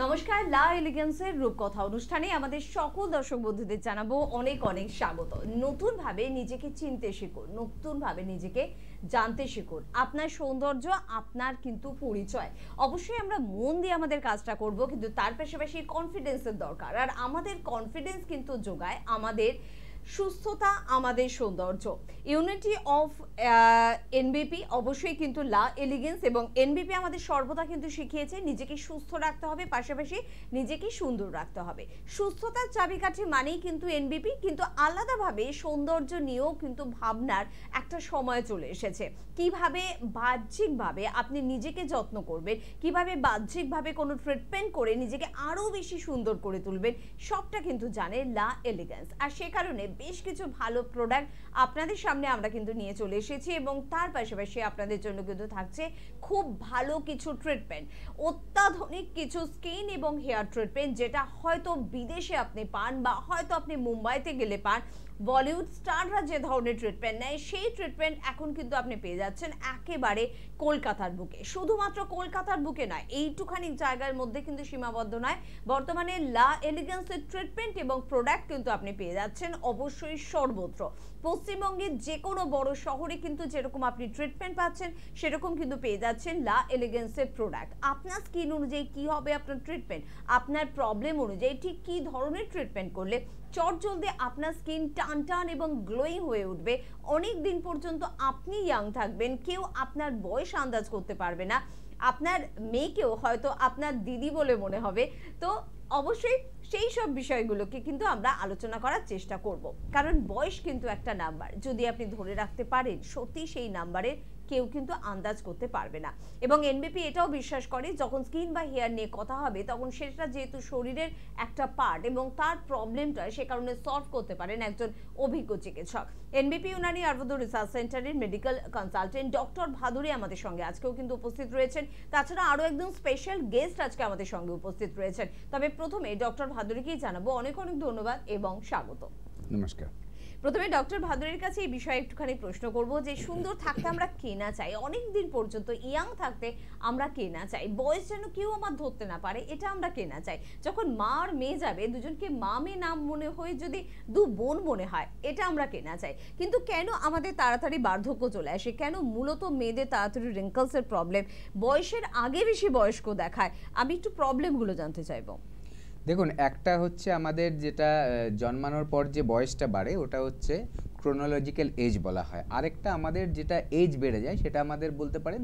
নমস্কার, লা এলিগেন্সের রূপকথা অনুষ্ঠানে আমাদের সকল দর্শক বন্ধুদের জানাবো অনেক অনেক স্বাগত। নতুনভাবে নিজেকে চিনতে শিখুন, নতুনভাবে নিজেকে জানতে শিখুন। আপনার সৌন্দর্য আপনার কিন্তু পরিচয়। অবশ্যই আমরা মন দিয়ে আমাদের কাজটা করব, কিন্তু তার পাশাপাশি কনফিডেন্সের দরকার। আর আমাদের কনফিডেন্স কিন্তু যোগায় আমাদের সুস্থতা, আমাদের সৌন্দর্য। ইউনিটি অফ এনবিপি অবশ্যই কিন্তু লা এলিগেন্স এবং এনবিপি আমাদের সর্বদা কিন্তু শিখিয়েছে নিজেকে সুস্থ রাখতে হবে, পাশাপাশি নিজেকে সুন্দর রাখতে হবে। সুস্থতার চাবিকাঠি মানেই কিন্তু এনবিপি, কিন্তু আলাদাভাবে সৌন্দর্য নিয়েও কিন্তু ভাবনার একটা সময় চলে এসেছে। কিভাবে বাহ্যিকভাবে আপনি নিজেকে যত্ন করবেন, কিভাবে বাহ্যিকভাবে কোনো ট্রিটমেন্ট করে নিজেকে আরও বেশি সুন্দর করে তুলবেন, সবটা কিন্তু জানে লা এলিগেন্স। আর সে কারণে বেশ কিছু ভালো প্রোডাক্ট আপনাদের সামনে আমরা কিন্তু নিয়ে চলে এসেছি, এবং তার পাশাপাশি আপনাদের জন্য কিন্তু থাকছে খুব ভালো কিছু ট্রিটমেন্ট, অত্যাধুনিক কিছু স্কিন এবং হেয়ার ট্রিটমেন্ট, যেটা হয়তো বিদেশে আপনি পান বা হয়তো আপনি মুম্বাইতে গেলে পান। বলিউড স্টাররা যে ধরনের ট্রিটমেন্ট নেয়, সেই ট্রিটমেন্ট এখন কিন্তু আপনি পেয়ে যাচ্ছেন একেবারে কলকাতার বুকে। শুধুমাত্র কলকাতার বুকে নয়, এইটুখানি জায়গার মধ্যে কিন্তু সীমাবদ্ধ নয়। বর্তমানে লা এলিগেন্সের ট্রিটমেন্ট এবং প্রোডাক্ট কিন্তু আপনি পেয়ে যাচ্ছেন অবশ্যই সর্বত্র। পশ্চিমবঙ্গের যে কোনো বড় শহরে কিন্তু যেরকম আপনি ট্রিটমেন্ট পাচ্ছেন, সেরকম কিন্তু পেয়ে যাচ্ছেন লা এলিগেন্সের প্রোডাক্ট। আপনার স্কিন অনুযায়ী কি হবে আপনার ট্রিটমেন্ট, আপনার প্রবলেম অনুযায়ী ঠিক কী ধরনের ট্রিটমেন্ট করলে চটজলদি আপনার স্কিন টান টান এবং গ্লোয়িং হয়ে উঠবে, অনেক দিন পর্যন্ত আপনি ইয়াং থাকবেন, কেউ আপনার বয়স আন্দাজ করতে পারবে না, আপনার মেয়েকেও হয়তো আপনার দিদি বলে মনে হবে। তো অবশ্যই সেই সব বিষয়গুলোকে কিন্তু আমরা আলোচনা করার চেষ্টা করব, কারণ বয়স কিন্তু একটা নাম্বার, যদি আপনি ধরে রাখতে পারেন সত্যি সেই নাম্বারের কেউ কিন্তু আন্দাজ করতে পারবে না। এবং এনবিপি এটাও বিশ্বাস করে যখন স্কিন বা হেয়ার নিয়ে কথা হবে, তখন সেটা যেহেতু শরীরের একটা পার্ট এবং তার প্রবলেমটা সে কারণে সলভ করতে পারেন একজন অভিজ্ঞ চিকিৎসক। এনবিপি ইউনানি আয়ুর্বেদ রিসার্চ সেন্টারের মেডিকেল কনসালটেন্ট ডক্টর ভাদুরী আমাদের সঙ্গে আজকেও কিন্তু উপস্থিত রয়েছেন। তাছাড়া আরও একজন স্পেশাল গেস্ট আজকে আমাদের সঙ্গে উপস্থিত রয়েছেন। তবে প্রথমে ডক্টর ভাদুরীকেই জানাবো অনেক অনেক ধন্যবাদ এবং স্বাগত। নমস্কার। প্রথমে ডক্টর ভাদুরীর কাছে এই বিষয়ে একটুখানি প্রশ্ন করব যে সুন্দর থাকতে আমরা কে না চাই, অনেক দিন পর্যন্ত ইয়াং থাকতে আমরা কে না চাই, বয়স যেন কেউ আমার ধরতে না পারে, এটা আমরা কে না চাই। যখন মা আর মেয়ে যাবে, দুজনকে মা মেয়ে নাম মনে হয়ে যদি দু বোন মনে হয়, এটা আমরা কে না চাই। কিন্তু কেন আমাদের তাড়াতাড়ি বার্ধক্য চলে আসে, কেন মূলত মেয়েদের তাড়াতাড়ি রিঙ্কলসের প্রবলেম বয়সের আগে বেশি বয়স্ক দেখায়, আমি একটু প্রবলেমগুলো জানতে চাইবো। দেখুন, একটা হচ্ছে আমাদের যেটা জন্মানোর পর যে বয়সটা বাড়ে ওটা হচ্ছে ক্রোনোলজিক্যাল এজ বলা হয়। আরেকটা আমাদের যেটা এজ বেড়ে যায় সেটা আমাদের বলতে পারেন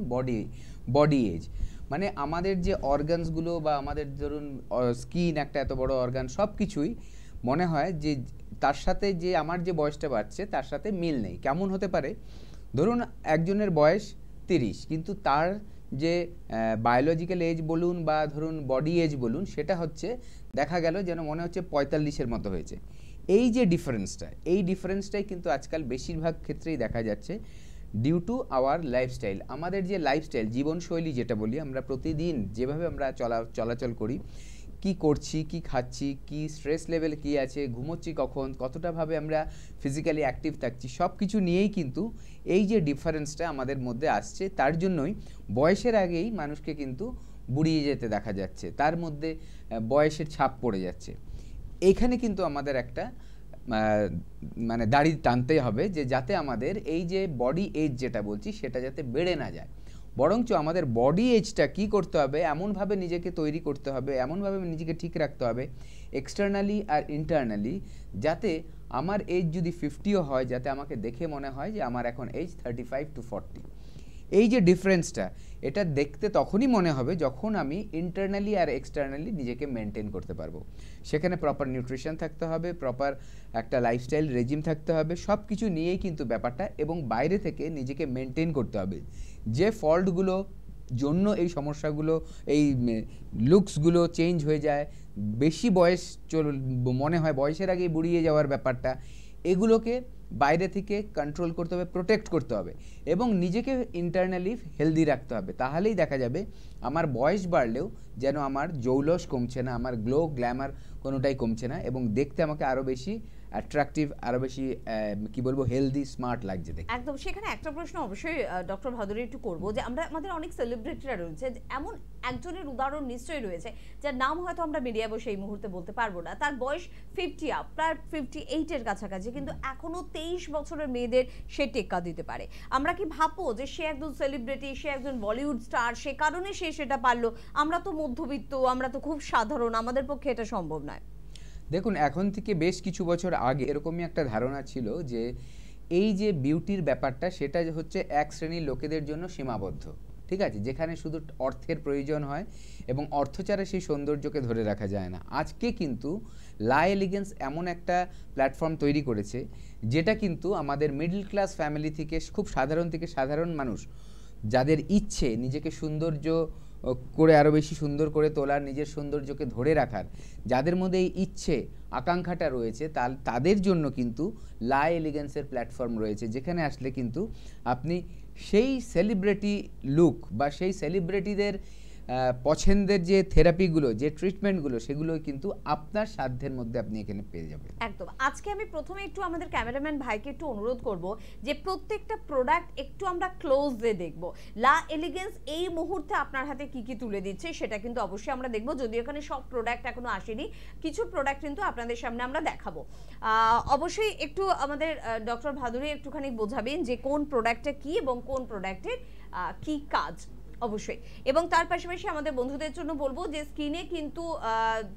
বডি এজ। মানে আমাদের যে অর্গানসগুলো বা আমাদের ধরুন স্কিন একটা এত বড় অর্গান, সব কিছুই মনে হয় যে তার সাথে যে আমার যে বয়সটা বাড়ছে তার সাথে মিল নেই। কেমন হতে পারে, ধরুন একজনের বয়স 30, কিন্তু তার যে বায়োলজিক্যাল এজ বলুন বা ধরুন বডি এজ বলুন, সেটা হচ্ছে দেখা গেল যেন মনে হচ্ছে 45-এর মতো হয়েছে। এই যে ডিফারেন্সটাই কিন্তু আজকাল বেশিরভাগ ক্ষেত্রেই দেখা যাচ্ছে ডিউ টু আওয়ার লাইফস্টাইল। আমাদের যে লাইফস্টাইল, জীবনশৈলী যেটা বলি, আমরা প্রতিদিন যেভাবে আমরা চলাচল করি, কি করছি, কি খাচ্ছি, কি স্ট্রেস লেভেল কি আছে, ঘুমোচ্ছি কখন, কতটাভাবে আমরা ফিজিক্যালি অ্যাক্টিভ থাকছি, সব কিছু নিয়েই কিন্তু এই যে ডিফারেন্সটা আমাদের মধ্যে আসছে। তার জন্যই বয়সের আগেই মানুষকে কিন্তু বুড়িয়ে যেতে দেখা যাচ্ছে, তার মধ্যে বয়সের ছাপ পড়ে যাচ্ছে। এইখানে কিন্তু আমাদের একটা মানে দাড়ি টানতেই হবে যে যাতে আমাদের এই যে বডি এজ যেটা বলছি সেটা যাতে বেড়ে না যায়, বরঞ্চ আমাদের বডি এজটা কি করতে হবে, এমনভাবে নিজেকে তৈরি করতে হবে, এমনভাবে নিজেকে ঠিক রাখতে হবে এক্সটার্নালি আর ইন্টারনালি, যাতে আমার এজ যদি 50ও হয়, যাতে আমাকে দেখে মনে হয় যে আমার এখন এজ 35 to 40। এই যে ডিফারেন্সটা, এটা দেখতে তখনই মনে হবে যখন আমি ইন্টারনালি আর এক্সটার্নালি নিজেকে মেনটেন করতে পারবো। সেখানে প্রপার নিউট্রিশন থাকতে হবে, প্রপার একটা লাইফস্টাইল রেজিম থাকতে হবে, সব কিছু নিয়েই কিন্তু ব্যাপারটা, এবং বাইরে থেকে নিজেকে মেনটেন করতে হবে। যে ফল্টগুলো জন্য এই সমস্যাগুলো, এই লুকসগুলো চেঞ্জ হয়ে যায়, বেশি বয়স মনে হয় বয়সের আগেই বুড়িয়ে যাওয়ার ব্যাপারটা, এগুলোকে বাইরে থেকে কন্ট্রোল করতে হবে, প্রোটেক্ট করতে হবে, এবং নিজেকে ইন্টারনালি হেলদি রাখতে হবে। তাহলেই দেখা যাবে আমার বয়স বাড়লেও যেন আমার জৌলস কমছে না, আমার গ্লো গ্ল্যামার কোনোটাই কমছে না, এবং দেখতে আমাকে আরও বেশি অ্যাট্রাকটিভ, আরো বেশি কি বলবো হেলদি স্মার্ট লাগছে দেখতে। একদম। সেখানে একটা প্রশ্ন অবশ্যই ডক্টর ভাদুরী একটু করব, যে আমাদের অনেক সেলিব্রিটিরা রয়েছে, এমন একজনের উদাহরণ নিশ্চয়ই রয়েছে যার নাম হয়তো আমরা মিডিয়া বসে এই মুহূর্তে বলতে পারবো না, তার বয়স 50 আপ, প্রায় 58 এর কাছাকাছি, কিন্তু এখনো 23 বছরের মেয়েদের সে টেক্কা দিতে পারে। আমরা কি ভাববো যে সে একজন সেলিব্রিটি, সে একজন বলিউড স্টার, সে কারণে সে সেটা পারলো? আমরা তো মধ্যবিত্ত, আমরা তো খুব সাধারণ, আমাদের পক্ষে এটা সম্ভব নয়। দেখুন, এখন থেকে বেশ কিছু বছর আগে এরকমই একটা ধারণা ছিল যে এই যে বিউটির ব্যাপারটা, সেটা হচ্ছে এক শ্রেণীর লোকেদের জন্য সীমাবদ্ধ, ঠিক আছে, যেখানে শুধু অর্থের প্রয়োজন হয় এবং অর্থ ছাড়া সেই সৌন্দর্যকে ধরে রাখা যায় না। আজকে কিন্তু লা এলিগেন্স এমন একটা প্ল্যাটফর্ম তৈরি করেছে যেটা কিন্তু আমাদের মিডল ক্লাস ফ্যামিলি থেকে খুব সাধারণ থেকে সাধারণ মানুষ, যাদের ইচ্ছে নিজেকে সৌন্দর্য করে আরও বেশি সুন্দর করে তোলার, নিজের সৌন্দর্যকে ধরে রাখার, যাদের মধ্যে এই ইচ্ছে আকাঙ্ক্ষাটা রয়েছে, তাদের জন্য কিন্তু লা এলিগেন্সের প্ল্যাটফর্ম রয়েছে, যেখানে আসলে কিন্তু আপনি সেই সেলিব্রিটি লুক বা সেই সেলিব্রিটিদের পছন্দের যে থেরাপিগুলো, যে ট্রিটমেন্টগুলো, সেগুলো কিন্তু আপনার সাধ্যের মধ্যে আপনি এখানে পেয়ে যাবেন। একদম। আজকে আমি প্রথমে একটু আমাদের ক্যামেরাম্যান ভাইকে একটু অনুরোধ করব যে প্রত্যেকটা প্রোডাক্ট একটু আমরা ক্লোজলি দেখব। লা এলিগেন্স এই মুহূর্তে আপনার হাতে কি কি তুলে দিচ্ছে সেটা কিন্তু অবশ্যই আমরা দেখব, যদিও এখানে সব প্রোডাক্ট এখনো আসেনি, কিছু প্রোডাক্ট কিন্তু আপনাদের সামনে আমরা দেখাবো। অবশ্যই একটু আমাদের ডক্টর ভাদুরী একটুখানি বোঝাবেন যে কোন প্রোডাক্টটা কি এবং কোন প্রোডাক্টের কি কাজ অবশ্যই। এবং তার পাশাপাশি আমাদের বন্ধুদের জন্য বলবো যে স্কিনে কিন্তু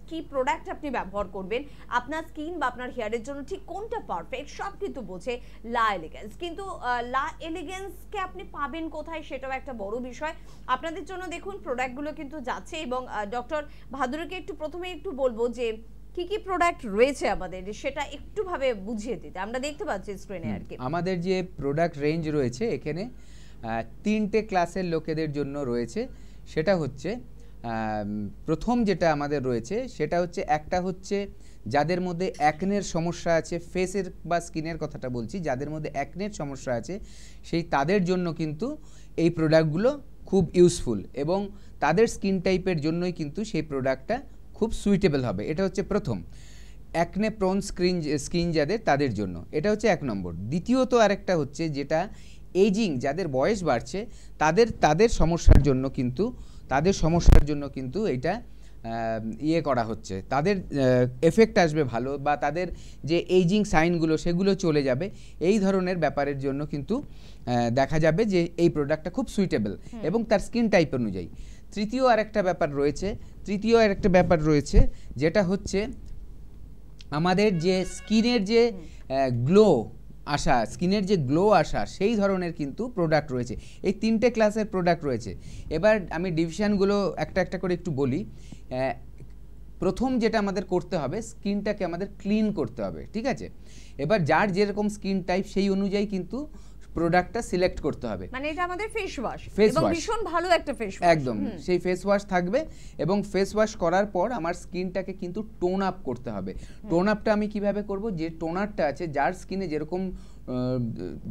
কি প্রোডাক্ট আপনি ব্যবহার করবেন, আপনার স্কিন বা আপনার হেয়ারের জন্য ঠিক কোনটা পারফেক্ট, সব কিন্তু বোঝে লা এলিগেন্স। কিন্তু লা এলিগেন্সকে আপনি পাবেন কোথায় সেটাও একটা বড় বিষয়। আপনাদের জন্য দেখুন প্রোডাক্টগুলো কিন্তু যাচ্ছে, এবং ডক্টর ভাদুরীকে একটু প্রথমে একটু বলবো যে কি কি প্রোডাক্ট রয়েছে আমাদের, সেটা একটু ভাবে বুঝিয়ে দিতে। আমরা দেখতে পাচ্ছি স্ক্রিনে আর কি আমাদের যে প্রোডাক্ট রেঞ্জ রয়েছে এখানে তিনটে ক্লাসের লোকেদের জন্য রয়েছে। সেটা হচ্ছে প্রথম যেটা আমাদের রয়েছে সেটা হচ্ছে, একটা হচ্ছে যাদের মধ্যে অ্যাকনের সমস্যা আছে, ফেসের বা স্কিনের কথাটা বলছি, যাদের মধ্যে অ্যাকনের সমস্যা আছে সেই তাদের জন্য কিন্তু এই প্রোডাক্টগুলো খুব ইউজফুল, এবং তাদের স্কিন টাইপের জন্যই কিন্তু সেই প্রোডাক্টটা খুব সুইটেবল হবে। এটা হচ্ছে প্রথম, অ্যাকনে প্রোন স্কিন যাদের, তাদের জন্য এটা হচ্ছে এক নম্বর। দ্বিতীয়ত আরেকটা হচ্ছে যেটা এজিং, যাদের বয়স বাড়ছে তাদের সমস্যার জন্য কিন্তু এটা করা হচ্ছে, তাদের এফেক্ট আসবে ভালো, বা তাদের যে এইজিং সাইনগুলো সেগুলো চলে যাবে, এই ধরনের ব্যাপারের জন্য কিন্তু দেখা যাবে যে এই প্রোডাক্টটা খুব সুইটেবল এবং তার স্কিন টাইপ অনুযায়ী। তৃতীয় আরেকটা ব্যাপার রয়েছে যেটা হচ্ছে আমাদের যে স্কিনের যে গ্লো আসা সেই ধরনের কিন্তু প্রোডাক্ট রয়েছে। এই তিনটে ক্লাসের প্রোডাক্ট রয়েছে। এবার আমি ডিভিশনগুলো একটা একটা করে একটু বলি। প্রথম যেটা আমাদের করতে হবে, স্কিনটাকে আমাদের ক্লিন করতে হবে, ঠিক আছে। এবার যার যেরকম স্কিন টাইপ সেই অনুযায়ী কিন্তু প্রোডাক্টটা সিলেক্ট করতে হবে। মানে এটা আমাদের ফেস ওয়াশ, এবং ভীষণ ভালো একটা ফেস ওয়াশ, একদম সেই ফেস ওয়াশ থাকবে, এবং ফেস ওয়াশ করার পর আমার স্কিনটাকে কিন্তু টোন আপ করতে হবে। টোন আপটা আমি কিভাবে করব, যে টোনারটা আছে, যার স্কিনে যেরকম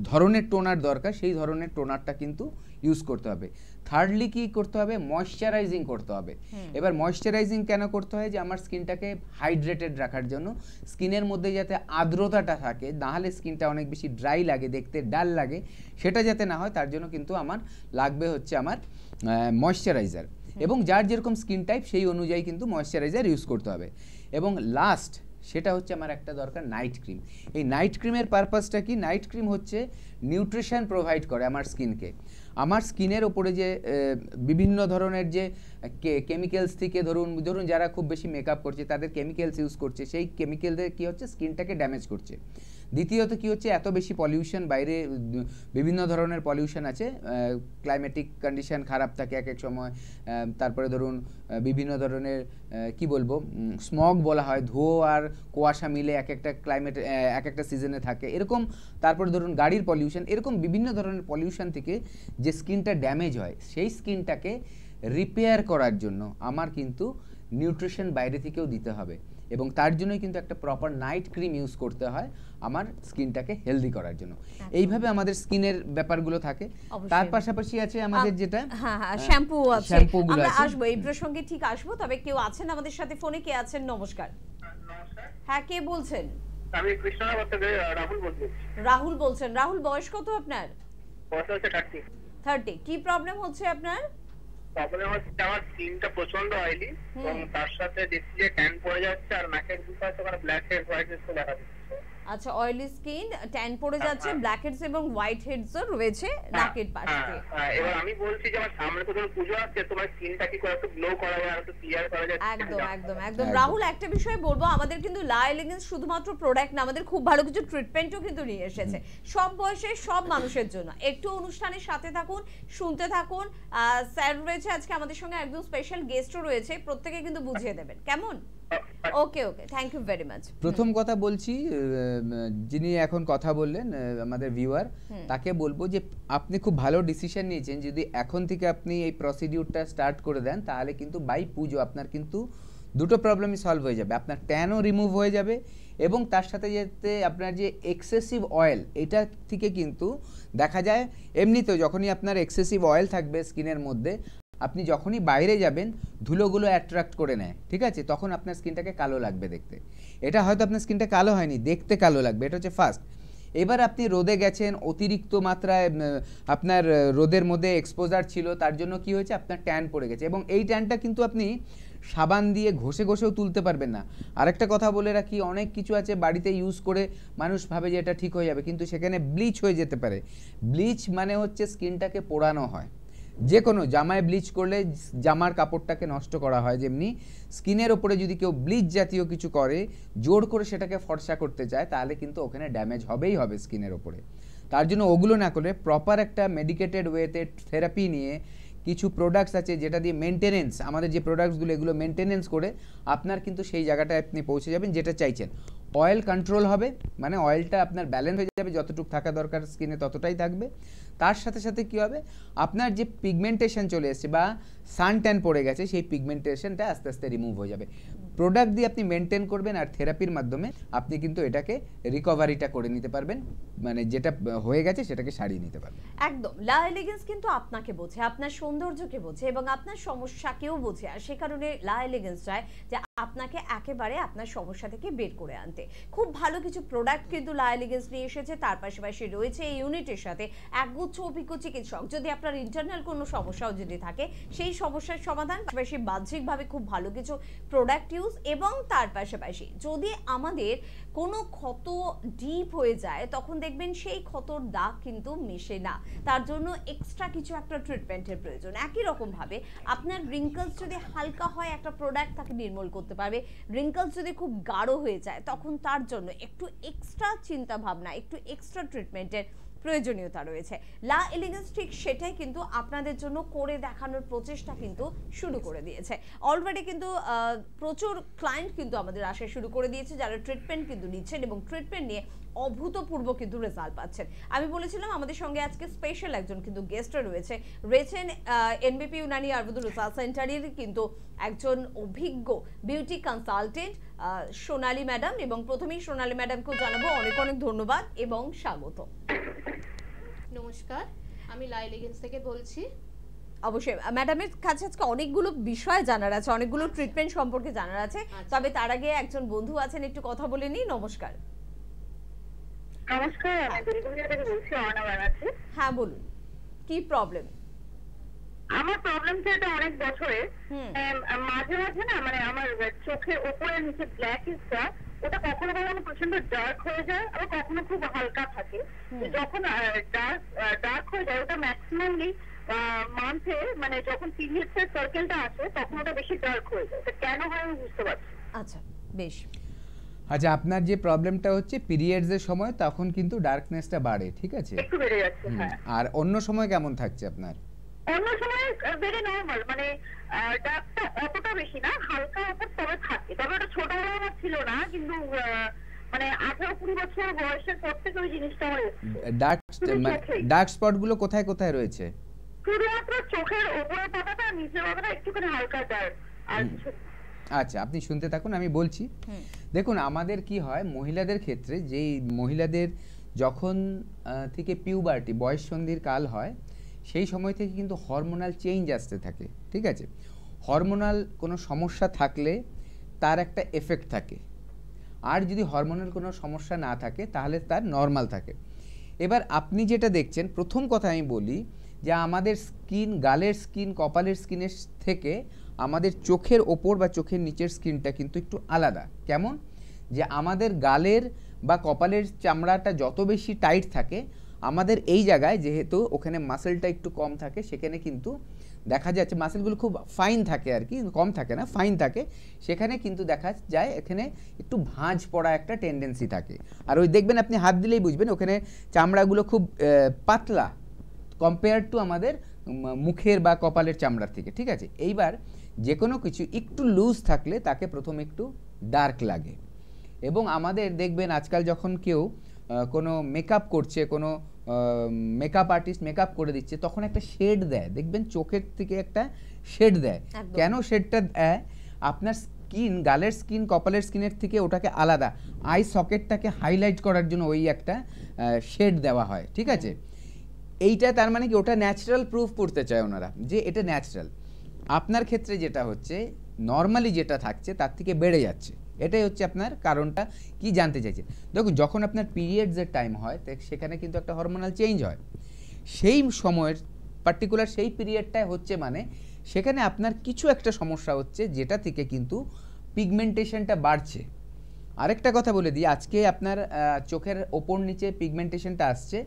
ধরনের টোনার দরকার সেই ধরনের টোনারটা কিন্তু ইউজ করতে হবে। থার্ডলি কি করতে হবে, ময়শ্চারাইজিং করতে হবে। এবার ময়শ্চারাইজিং কেন করতে হয়, যে আমার স্কিনটাকে হাইড্রেটেড রাখার জন্য, স্কিনের মধ্যে যাতে আর্দ্রতাটা থাকে, নাহলে স্কিনটা অনেক বেশি ড্রাই লাগে, দেখতে ডাল লাগে, সেটা যাতে না হয় তার জন্য কিন্তু আমার লাগবে হচ্ছে আমার ময়শ্চারাইজার, এবং যার যেরকম স্কিন টাইপ সেই অনুযায়ী কিন্তু ময়শ্চারাইজার ইউজ করতে হবে। এবং লাস্ট সেটা হচ্ছে আমার একটা দরকার নাইট ক্রিম। এই নাইট ক্রিমের পারপাসটা কি, নাইট ক্রিম হচ্ছে নিউট্রিশন প্রোভাইড করে আমার স্কিনকে। আমার স্কিনের ওপরে যে বিভিন্ন ধরনের যে কেমিক্যালস থেকে ধরুন যারা খুব বেশি মেকআপ করছে তাদের কেমিক্যালস ইউজ করছে, সেই কেমিক্যালদের কি হচ্ছে, স্কিনটাকে ড্যামেজ করছে। দ্বিতীয়ত কি হচ্ছে, এত বেশি পলিউশন, বাইরে বিভিন্ন ধরনের পলিউশন আছে, ক্লাইমেটিক কন্ডিশন খারাপ থাকে এক এক সময়, তারপরে ধরুন বিভিন্ন ধরনের কি বলবো, স্মগ বলা হয়, ধোঁয়া আর কুয়াশা মিলে এক একটা ক্লাইমেট এক একটা সিজনে থাকে এরকম, তারপরে ধরুন গাড়ির পলিউশন, এরকম বিভিন্ন ধরনের পলিউশন থেকে যে স্কিনটা ড্যামেজ হয়, সেই স্কিনটাকে রিপেয়ার করার জন্য আমার কিন্তু নিউট্রিশন বাইরে থেকেও দিতে হবে, এবং তার জন্যই কিন্তু একটা প্রপার নাইট ক্রিম ইউজ করতে হয় আমার স্কিনটাকে হেলদি করার জন্য। এইভাবে আমাদের স্কিনের ব্যাপারগুলো থাকে। তার পাশাপাশি আছে আমাদের যেটা শ্যাম্পু আছে, আমরা আসবো এই প্রসঙ্গে, ঠিক আসবো। তবে কেউ আছেন আমাদের সাথে ফোনে, কে আছেন? নমস্কার। হ্যাঁ, কে বলছেন? আমি কৃষ্ণনগর থেকে রাহুল বলছি। রাহুল বলছেন। রাহুল, বয়স কত আপনার? বয়স হচ্ছে 30। 30। কি প্রবলেম হচ্ছে আপনার? প্রবলেম হচ্ছে আমার স্কিনটা প্রচন্ড অয়েলি এবং তার সাথে দেখছি যে ট্যান পড়ে যাচ্ছে আর নাকের দুপাশে ওখানে ব্ল্যাক হেড হোয়াইট হেডস দেখা দিচ্ছে। আচ্ছা, অয়েলি স্কিন, ট্যান পড়ে যাচ্ছে, ব্ল্যাক হেডস এবং হোয়াইট হেডসও রয়েছে নাকের পাশে। এবার আমি বলছি যে আমার সামনে তো পুজো আসছে, তোমার স্কিনটা কি করে একটু গ্লো করা যায়, একটু ক্লিয়ার করা যায়? একদম একদম একদম। রাহুল, একটা বিষয় বলবো, আমাদের কিন্তু লা এলিগেন্স শুধুমাত্র প্রোডাক্ট না, আমাদের খুব ভালো কিছু ট্রিটমেন্টও কিন্তু নিয়ে এসেছে সব বয়সের সব মানুষের জন্য। একটু অনুষ্ঠানের সাথে থাকুন, শুনতে থাকুন। স্যার রয়েছে আজকে আমাদের সঙ্গে, একদম স্পেশাল গেস্টও রয়েছে, প্রত্যেকে কিন্তু বুঝিয়ে দেবেন, কেমন? ওকে ওকে, থ্যাংক ইউ ভেরি মাচ। প্রথম কথা বলছি, যিনি এখন কথা বললেন আমাদের ভিউয়ার, তাকে বলবো যে আপনি খুব ভালো ডিসিশন নিয়েছেন। যদি এখন থেকে আপনি এই প্রসিডিউরটা স্টার্ট করে দেন তাহলে কিন্তু বাই পুজো আপনার কিন্তু দুটো প্রবলেমই সলভ হয়ে যাবে। আপনার ট্যানও রিমুভ হয়ে যাবে এবং তার সাথে যেতে আপনার যে এক্সেসিভ অয়েল, এটা থেকে কিন্তু দেখা যায় এমনিতেও যখনই আপনার এক্সেসিভ অয়েল থাকবে স্কিনের মধ্যে, আপনি যখনই বাইরে যাবেন ধুলোগুলো অ্যাট্রাক্ট করে নেয়, ঠিক আছে? তখন আপনার স্কিনটাকে কালো লাগবে দেখতে। এটা হয়তো আপনার স্কিনটা কালো হয়নি, দেখতে কালো লাগবে, এটা হচ্ছে ফার্স্ট। এবার আপনি রোদে গেছেন, অতিরিক্ত মাত্রায় আপনার রোদের মধ্যে এক্সপোজার ছিল, তার জন্য কি হয়েছে, আপনার ট্যান পড়ে গেছে এবং এই ট্যানটা কিন্তু আপনি সাবান দিয়ে ঘষে ঘষেও তুলতে পারবেন না। আরেকটা কথা বলে রাখি, অনেক কিছু আছে বাড়িতে ইউজ করে মানুষ ভাবে যে এটা ঠিক হয়ে যাবে, কিন্তু সেখানে ব্লিচ হয়ে যেতে পারে। ব্লিচ মানে হচ্ছে স্কিনটাকে পোড়ানো হয়। যে কোনো জামায় ব্লিচ করলে জামার কাপড়টাকে নষ্ট করা হয়, যেমনি স্কিনের ওপরে যদি কেউ ব্লিচ জাতীয় কিছু করে, জোর করে সেটাকে ফর্সা করতে চায়, তাহলে কিন্তু ওখানে ড্যামেজ হবেই হবে স্কিনের ওপরে। তার জন্য ওগুলো না করে প্রপার একটা মেডিকেটেড ওয়েতে থেরাপি নিয়ে কিছু প্রোডাক্টস আছে যেটা দিয়ে মেনটেনেন্স, আমাদের যে প্রোডাক্টসগুলো এগুলো মেনটেনেন্স করে আপনার কিন্তু সেই জায়গাটায় আপনি পৌঁছে যাবেন যেটা চাইছেন। অয়েল কন্ট্রোল হবে, মানে অয়েলটা আপনার ব্যালেন্স হয়ে যাবে, যতটুকু থাকা দরকার স্কিনে ততটাই থাকবে। তার সাথে সাথে কী হবে, আপনার যে পিগমেন্টেশন চলে এসছে বা সান ট্যান পড়ে গেছে, সেই পিগমেন্টেশনটা আস্তে আস্তে রিমুভ হয়ে যাবে। প্রোডাক্ট দিয়ে আপনি মেনটেন করবেন আর থেরাপির মাধ্যমে আপনি কিন্তু এটাকে রিকভারিটা করে নিতে পারবেন, মানে যেটা হয়ে গেছে সেটাকে সারিয়ে নিতে পারবেন। একদম। লা এলিগেন্স কিন্তু আপনাকে বোঝে, আপনার সৌন্দর্যকে বোঝে এবং আপনার সমস্যাকেও বোঝে, আর সে কারণে লা এলিগেন্স চায় যে আপনাকে একেবারে আপনার সমস্যা থেকে বের করে আনতে। খুব ভালো কিছু প্রোডাক্ট কিন্তু লা এলিগেন্স নিয়ে এসেছে, তার পাশাপাশি রয়েছে এই ইউনিটের সাথে একগুচ্ছ অভিজ্ঞ চিকিৎসক। যদি আপনার ইন্টারনাল কোনো সমস্যাও যদি থাকে, সেই সমস্যার সমাধান, পাশাপাশি বাহ্যিকভাবে খুব ভালো কিছু প্রোডাক্ট ইউজ, এবং তার পাশাপাশি যদি আমাদের কোনো ক্ষত ডিপ হয়ে যায় তখন দেখবেন সেই ক্ষতর দাগ কিন্তু মিশে না, তার জন্য এক্সট্রা কিছু একটা ট্রিটমেন্টের প্রয়োজন। একই রকমভাবে আপনার রিঙ্কলস যদি হালকা হয়, একটা প্রোডাক্ট তাকে নির্মূল করতে পারবে। রিঙ্কলস যদি খুব গাঢ় হয়ে যায় তখন তার জন্য একটু এক্সট্রা চিন্তা ভাবনা, একটু এক্সট্রা ট্রিটমেন্টের প্রয়োজনীয়তা রয়েছে। লা এলিগেন্স ঠিক সেটাই কিন্তু আপনাদের জন্য করে দেখানোর প্রচেষ্টা কিন্তু শুরু করে দিয়েছে। অলরেডি কিন্তু প্রচুর ক্লায়েন্ট কিন্তু আমাদের আসা শুরু করে দিয়েছে, যারা ট্রিটমেন্ট কিন্তু নিচ্ছেন এবং ট্রিটমেন্ট নিয়ে অভূতপূর্ব কিন্তু রেজাল্ট পাচ্ছেন। আমি বলেছিলাম আমাদের সঙ্গে আজকে স্পেশাল একজন কিন্তু গেস্ট রয়েছেন এনবিপি ইউনানি আয়ুর্বেদ রিসার্চ সেন্টারের কিন্তু একজন অভিজ্ঞ বিউটি কনসালটেন্ট সোনালী ম্যাডাম, এবং প্রথমেই সোনালী ম্যাডামকেও জানাবো অনেক অনেক ধন্যবাদ এবং স্বাগত। নমস্কার, আমি লা এলিগেন্স থেকে বলছি। অবশ্যই ম্যাডামের কাছে আজকে অনেকগুলো বিষয় জানার আছে, অনেকগুলো ট্রিটমেন্ট সম্পর্কে জানার আছে, তবে তার আগে একজন বন্ধু আছেন, একটু কথা বলে নিই। নমস্কার। নমস্কার, আমি বেলগুড়িয়া থেকে বলছি, অর্ণা ব্যানার্জি। হ্যাঁ বলুন, কি প্রবলেম? আমার প্রবলেমটা এটা অনেক বছরের। মাঝে মাঝে না, মানে আমার চোখের উপরে নিচে ব্ল্যাক ইসটা, ওটা কখনো কখনো প্রচন্ড ডার্ক হয়ে যায়, আবার কখনো খুব হালকা থাকে। যখন ডার্ক হয়ে যায় ওটা ম্যাক্সিমামলি মান্থে, মানে যখন পিরিয়ডস এর সার্কেলটা আসে তখন ওটা বেশি ডার্ক হয়ে যায়। এটা কেন হয় আমি বুঝতে পারছি। আচ্ছা, বেশ। আচ্ছা, আপনার যে প্রবলেমটা হচ্ছে পিরিয়ডসের সময়, তখন কিন্তু ডার্কনেসটা বাড়ে, ঠিক আছে? একটু বেড়ে যাচ্ছে, হ্যাঁ। আর অন্য সময় কেমন থাকছে আপনার? অন্য সময় ভেরি নরমাল, মানে ডার্কটা অতটা বেশি না, হালকা উপর তবে থাকে। তবে ওটা ছোটবেলায় আমার ছিল না, কিন্তু মানে 18-20 বছর বয়সের পর থেকে ওই জিনিসটা আমার এসেছে। ডার্ক স্পটগুলো কোথায় কোথায় রয়েছে? শুধুমাত্র চোখের উপরের পাতাটা, নিচের পাতাটা একটুখানি হালকা ডার্ক। আচ্ছা, আপনি শুনতে থাকুন, আমি বলছি। দেখুন, আমাদের কি হয় মহিলাদের ক্ষেত্রে, যেই মহিলাদের যখন থেকে পিউবার্টি, বয়ঃসন্ধির কাল হয়, সেই সময় থেকে কিন্তু হরমোনাল চেঞ্জ আসতে থাকে, ঠিক আছে? হরমোনাল কোনো সমস্যা থাকলে তার একটা এফেক্ট থাকে। আর যদি হরমোনাল কোনো সমস্যা না থাকে তাহলে তার নর্মাল থাকে। এবার আপনি যেটা দেখছেন, প্রথম কথা আমি বলি যে আমাদের স্কিন, গালের স্কিন, কপালের স্কিনের থেকে আমাদের চোখের ওপর বা চোখের নিচের স্কিনটা কিন্তু একটু আলাদা। কেমন? যে আমাদের গালের বা কপালের চামড়াটা যত বেশি টাইট থাকে, আমাদের এই জায়গায় যেহেতু ওখানে মাসেলটা একটু কম থাকে, সেখানে কিন্তু দেখা যাচ্ছে মাসেলগুলো খুব ফাইন থাকে আর কি, কম থাকে না, ফাইন থাকে, সেখানে কিন্তু দেখা যায় এখানে একটু ভাঁজ পড়া একটা টেন্ডেন্সি থাকে। আর ওই দেখবেন আপনি হাত দিলেই বুঝবেন ওখানে চামড়াগুলো খুব পাতলা কম্পেয়ার টু আমাদের মুখের বা কপালের চামড়ার থেকে, ঠিক আছে? এইবার যে কোনো কিছু একটু লুজ থাকলে তাকে প্রথমে একটু ডার্ক লাগে। এবং আমাদের দেখবেন আজকাল যখন কেউ কোনো মেকআপ করছে, কোনো মেকআপ আর্টিস্ট মেকআপ করে দিচ্ছে, তখন একটা শেড দেয়, দেখবেন চোখের থেকে একটা শেড দেয়। কেন শেডটা দেয়? আপনার স্কিন, গালের স্কিন কপালের স্কিনের থেকে ওটাকে আলাদা, আই সকেটটাকে হাইলাইট করার জন্য ওই একটা শেড দেওয়া হয়, ঠিক আছে? এইটা তার মানে কি, ওটা ন্যাচারাল প্রুফ করতে চায় ওনারা যে এটা ন্যাচারাল। আপনার ক্ষেত্রে যেটা হচ্ছে নর্মালি যেটা থাকছে তার থেকে বেড়ে যাচ্ছে, এটাই হচ্ছে আপনার কারণটা কি জানতে চাইছেন। দেখুন, যখন আপনার পিরিয়ডসের টাইম হয় সেখানে কিন্তু একটা হরমোনাল চেঞ্জ হয়, সেই সময়ের পার্টিকুলার সেই পিরিয়ডটায় হচ্ছে মানে সেখানে আপনার কিছু একটা সমস্যা হচ্ছে, যেটা থেকে কিন্তু পিগমেন্টেশনটা বাড়ছে। আরেকটা কথা বলে দিই, আজকে আপনার চোখের ওপর নিচে পিগমেন্টেশনটা আসছে,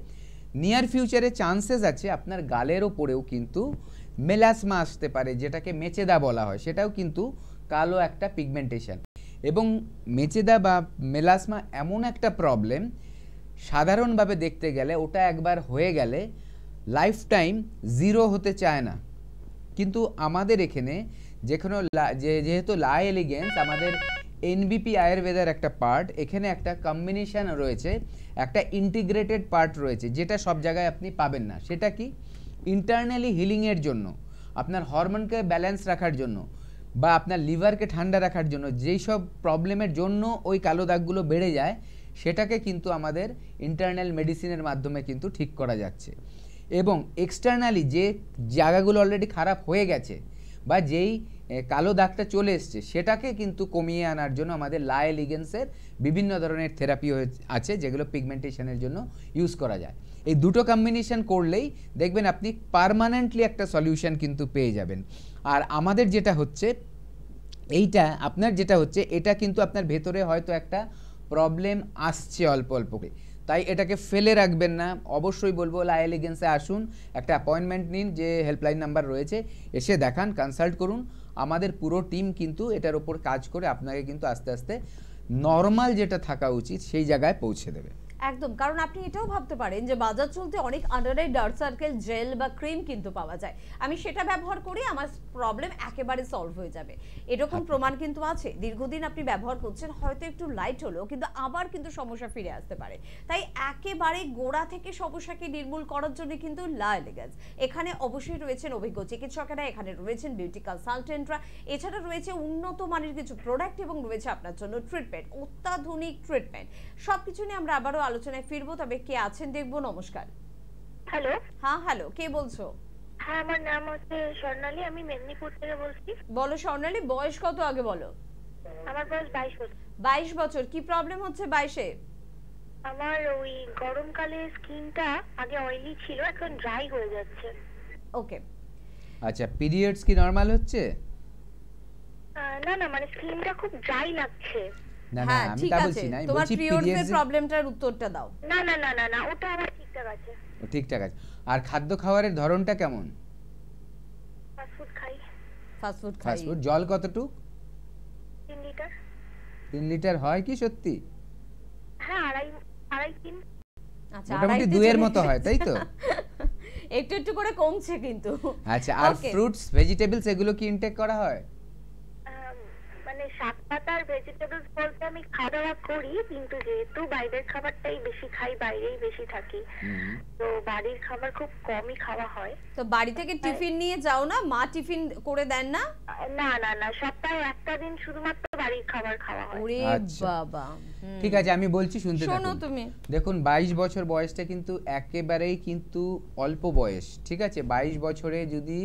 নিয়ার ফিউচারে চান্সেস আছে আপনার গালের ওপরেও কিন্তু মেলাসমা আসতে পারে, যেটাকে মেচেদা বলা হয়, সেটাও কিন্তু কালো একটা পিগমেন্টেশন। এবং মেচেদা বা মেলাসমা এমন একটা প্রবলেম, সাধারণভাবে দেখতে গেলে ওটা একবার হয়ে গেলে লাইফ টাইম জিরো হতে চায় না। কিন্তু আমাদের এখানে যেহেতু লাই এলিগেন্স আমাদের এনবিপি আয়ুর্বেদার একটা পার্ট, এখানে একটা কম্বিনেশন রয়েছে, একটা ইন্টিগ্রেটেড পার্ট রয়েছে, যেটা সব জায়গায় আপনি পাবেন না। সেটা কি? ইন্টারনালি হিলিংয়ের জন্য, আপনার হরমোনকে ব্যালেন্স রাখার জন্য, বা আপনার লিভারকে ঠান্ডা রাখার জন্য, যেই সব প্রবলেমের জন্য ওই কালো দাগগুলো বেড়ে যায়, সেটাকে কিন্তু আমাদের ইন্টারনাল মেডিসিনের মাধ্যমে কিন্তু ঠিক করা যাচ্ছে। এবং এক্সটার্নালি যে জায়গাগুলো অলরেডি খারাপ হয়ে গেছে বা যেই কালো দাগটা চলে এসছে, সেটাকে কিন্তু কমিয়ে আনার জন্য আমাদের লাই লিগেন্সের বিভিন্ন ধরনের থেরাপি আছে, যেগুলো পিগমেন্টেশনের জন্য ইউজ করা যায়। এই দুটো কম্বিনেশন করলেই দেখবেন আপনি পার্মানেন্টলি একটা সলিউশন কিন্তু পেয়ে যাবেন। আর আমাদের যেটা হচ্ছে এইটা, আপনার যেটা হচ্ছে এটা কিন্তু আপনার ভেতরে হয়তো একটা প্রবলেম আসছে অল্প অল্প করে, তাই এটাকে ফেলে রাখবেন না। অবশ্যই বলবো লাই এলিগেন্সে আসুন, একটা অ্যাপয়েন্টমেন্ট নিন, যে হেল্পলাইন নাম্বার রয়েছে, এসে দেখান, কনসাল্ট করুন। আমাদের পুরো টিম কিন্তু এটার উপর কাজ করে আপনাকে কিন্তু আস্তে আস্তে নর্মাল যেটা থাকা উচিত সেই জায়গায় পৌঁছে দেবে। একদম, কারণ আপনি এটাও ভাবতে পারেন যে বাজার চলতে অনেক under eye dark circle gel বা ক্রিম কিন্তু পাওয়া যায়, আমি সেটা ব্যবহার করি, আমার প্রবলেম একেবারে সলভ হয়ে যাবে, এরকম প্রমাণ কিন্তু আছে। দীর্ঘদিন আপনি ব্যবহার করছেন, হয়তো একটু লাইট হলো, কিন্তু আবার কিন্তু সমস্যা ফিরে আসতে পারে। তাই একেবারে গোড়া থেকে সমস্যাকে নির্মূল করার জন্য কিন্তু লা এলিগেন্স, এখানে অবশ্যই রয়েছেন অভিজ্ঞ চিকিৎসকেরা, এখানে রয়েছেন বিউটি কনসালটেন্টরা, এছাড়া রয়েছে উন্নত মানের কিছু প্রোডাক্ট এবং রয়েছে আপনার জন্য ট্রিটমেন্ট, অত্যাধুনিক ট্রিটমেন্ট। সবকিছু নিয়ে আমরা আবারও আলোচনায় ফিরবো, তবে কে আছেন দেখবো। নমস্কার। হ্যালো। হ্যাঁ হ্যালো, কে বলছো? হ্যাঁ, আমার নাম হচ্ছে স্বর্ণালী, আমি মেদিনীপুর থেকে বলছি। বলো স্বর্ণালী, বয়স কত আগে বলো? আমার বয়স 22 বছর। 22 বছর, কি প্রবলেম হচ্ছে 22-এ? আমার ওই গরমকালে স্কিনটা আগে অয়েলি ছিল, এখন ড্রাই হয়ে যাচ্ছে। ওকে, আচ্ছা, পিরিয়ডস কি নরমাল হচ্ছে? না না, মানে স্কিনটা খুব ড্রাই লাগছে। না না, হ্যাঁ আমি ঠিক তা আছে, বলছি না, আমি তোমার বলছি পিরিয়ডস এর পিরিয়ডস প্রবলেমটার উত্তরটা দাও। না না না না না, ওটা আমার ঠিকঠাক আছে। ঠিকঠাক আছে। আর খাদ্য খাবারের ধরনটা কেমন? ফাস্টফুড খাই। ফাস্টফুড খাই। ফাস্টফুড। জল কতটুক? 3 লিটার। 3 লিটার হয় কি সত্যি? হ্যাঁ, আড়াই 3। আচ্ছা, মোটামুটি আড়াইতে 2 এর চলে মতো হয়, তাই তো? একটু একটু করে কমছে কিন্তু। আচ্ছা, আর Okay. ফ্রুটস ভেজিটেবলস এগুলো কি ইনটেক করা হয়? মানে শাক পাতার ভেজিটেবলস বলতে আমি খাওয়া দাওয়া করি, কিন্তু যেহেতু বাইরের খাবারটাই বেশি খাই, বাইরেই বেশি থাকি, তো বাড়ির খাবার খুব কমই খাওয়া হয়। তো বাড়ি থেকে টিফিন নিয়ে যাও না? মা টিফিন করে দেন না? না না না, সপ্তাহে একটা দিন শুধুমাত্র বাড়ির খাবার খাওয়া হয়। ওরে আচ্ছা। বাবা, ঠিক আছে, আমি বলছি, শুনতে শোনো থাকুন। তুমি। দেখুন, 22 বছর বয়সটা কিন্তু একেবারেই কিন্তু অল্প বয়স, ঠিক আছে? 22 বছরে যদি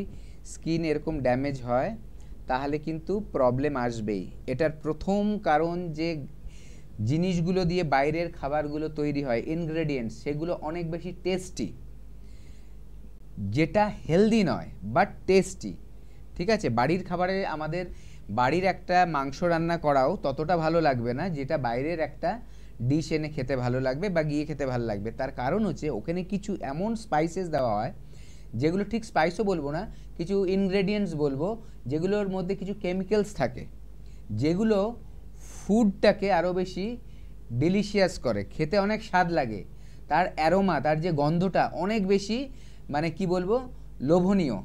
স্কিন এরকম ড্যামেজ হয় তাহলে কিন্তু প্রবলেম আসবেই। এটার প্রথম কারণ যে জিনিসগুলো দিয়ে বাইরের খাবারগুলো তৈরি হয়, ইনগ্রেডিয়েন্টস, সেগুলো অনেক বেশি টেস্টি, যেটা হেলদি নয় বাট টেস্টি। ঠিক আছে, বাড়ির খাবারে আমাদের বাড়ির একটা মাংস রান্না করাও ততটা ভালো লাগবে না যেটা বাইরের একটা ডিশ এনে খেতে ভালো লাগবে বা গিয়ে খেতে ভালো লাগবে। তার কারণ হচ্ছে ওখানে কিছু এমন স্পাইসেস দেওয়া হয়, যেগুলো ঠিক স্পাইসও বলবো না, কিছু ইনগ্রেডিয়েন্টস বলবো, যেগুলোর মধ্যে কিছু কেমিক্যালস থাকে, যেগুলো ফুডটাকে আরও বেশি ডিলিশিয়াস করে, খেতে অনেক স্বাদ লাগে, তার অ্যারোমা, তার যে গন্ধটা অনেক বেশি, মানে কি বলবো, লোভনীয়,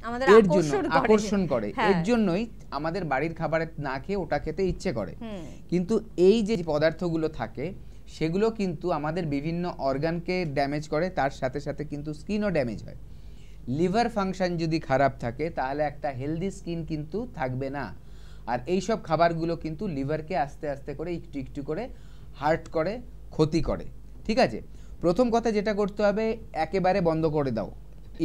আমাদের এর জন্য আকর্ষণ করে। হ্যাঁ। এর জন্যই আমাদের বাড়ির খাবার না খেয়ে ওটা খেতে ইচ্ছে করে। কিন্তু এই যে পদার্থগুলো থাকে সেগুলো কিন্তু আমাদের বিভিন্ন অর্গানকে ড্যামেজ করে, তার সাথে সাথে কিন্তু স্কিনও ড্যামেজ হয়। লিভার ফাংশন যদি খারাপ থাকে তাহলে একটা হেলদি স্কিন কিন্তু থাকবে না। আর এই সব খাবারগুলো কিন্তু লিভারকে আস্তে আস্তে করে একটু একটু করে হার্ট করে, ক্ষতি করে। ঠিক আছে, প্রথম কথা যেটা করতে হবে, একেবারে বন্ধ করে দাও।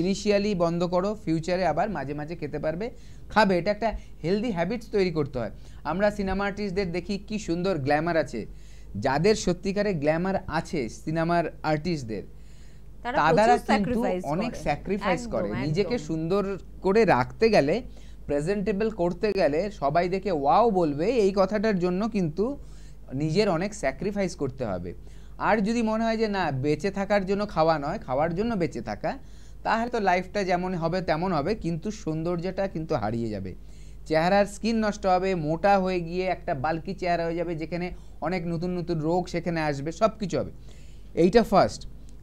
ইনিশিয়ালি বন্ধ করো, ফিউচারে আবার মাঝে মাঝে খেতে পারবে, খাবে। এটা একটা হেলদি হ্যাবিটস তৈরি করতে হয়। আমরা সিনেমা আর্টিস্টদের দেখি কি সুন্দর গ্ল্যামার আছে, যাদের সত্যিকারে গ্ল্যামার আছে সিনেমার আর্টিস্টদের, তারা কিন্তু অনেক স্যাক্রিফাইস করে। নিজেকে সুন্দর করে রাখতে গেলে, প্রেজেন্টেবল করতে গেলে, সবাই দেখে ওয়াও বলবে, এই কথাটার জন্য কিন্তু নিজের অনেক স্যাক্রিফাইস করতে হবে। আর যদি মনে হয় যে না, বেঁচে থাকার জন্য খাওয়া নয়, খাওয়ার জন্য বেঁচে থাকা, তাহলে তো লাইফটা যেমন হবে তেমন হবে, কিন্তু সৌন্দর্যটা কিন্তু হারিয়ে যাবে। চেহারার স্কিন নষ্ট হবে, মোটা হয়ে গিয়ে একটা বাল্কি চেহারা হয়ে যাবে, যেখানে অনেক নতুন নতুন রোগ সেখানে আসবে, সব কিছু হবে। এইটা ফার্স্ট।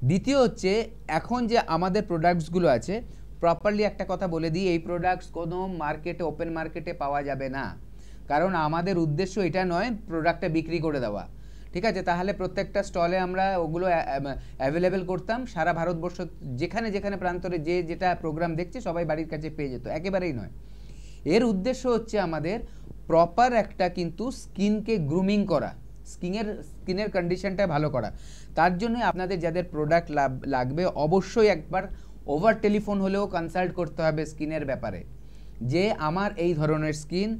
দ্বিতীয় হচ্ছে, এখন যে আমাদের প্রোডাক্টসগুলো আছে, প্রপারলি একটা কথা বলে দিই, এই প্রোডাক্টস কোনো মার্কেটে, ওপেন মার্কেটে পাওয়া যাবে না। কারণ আমাদের উদ্দেশ্য এটা নয় প্রোডাক্টটা বিক্রি করে দেওয়া। ঠিক আছে, তাহলে প্রত্যেকটা স্টলে আমরা ওগুলো অ্যাভেলেবেল করতাম, সারা ভারতবর্ষ যেখানে যেখানে প্রান্তরে যে যেটা প্রোগ্রাম দেখছে সবাই বাড়ির কাছে পেয়ে যেত। একেবারেই নয়। এর উদ্দেশ্য হচ্ছে আমাদের প্রপার একটা কিন্তু স্কিনকে গ্রুমিং করা, স্কিনের কন্ডিশনটা ভালো করা। তার জন্য আপনাদের যাদের প্রোডাক্ট লাগবে অবশ্যই একবার ওভার টেলিফোন হলেও কনসাল্ট করতে হবে স্কিনের ব্যাপারে, যে আমার এই ধরনের স্কিন,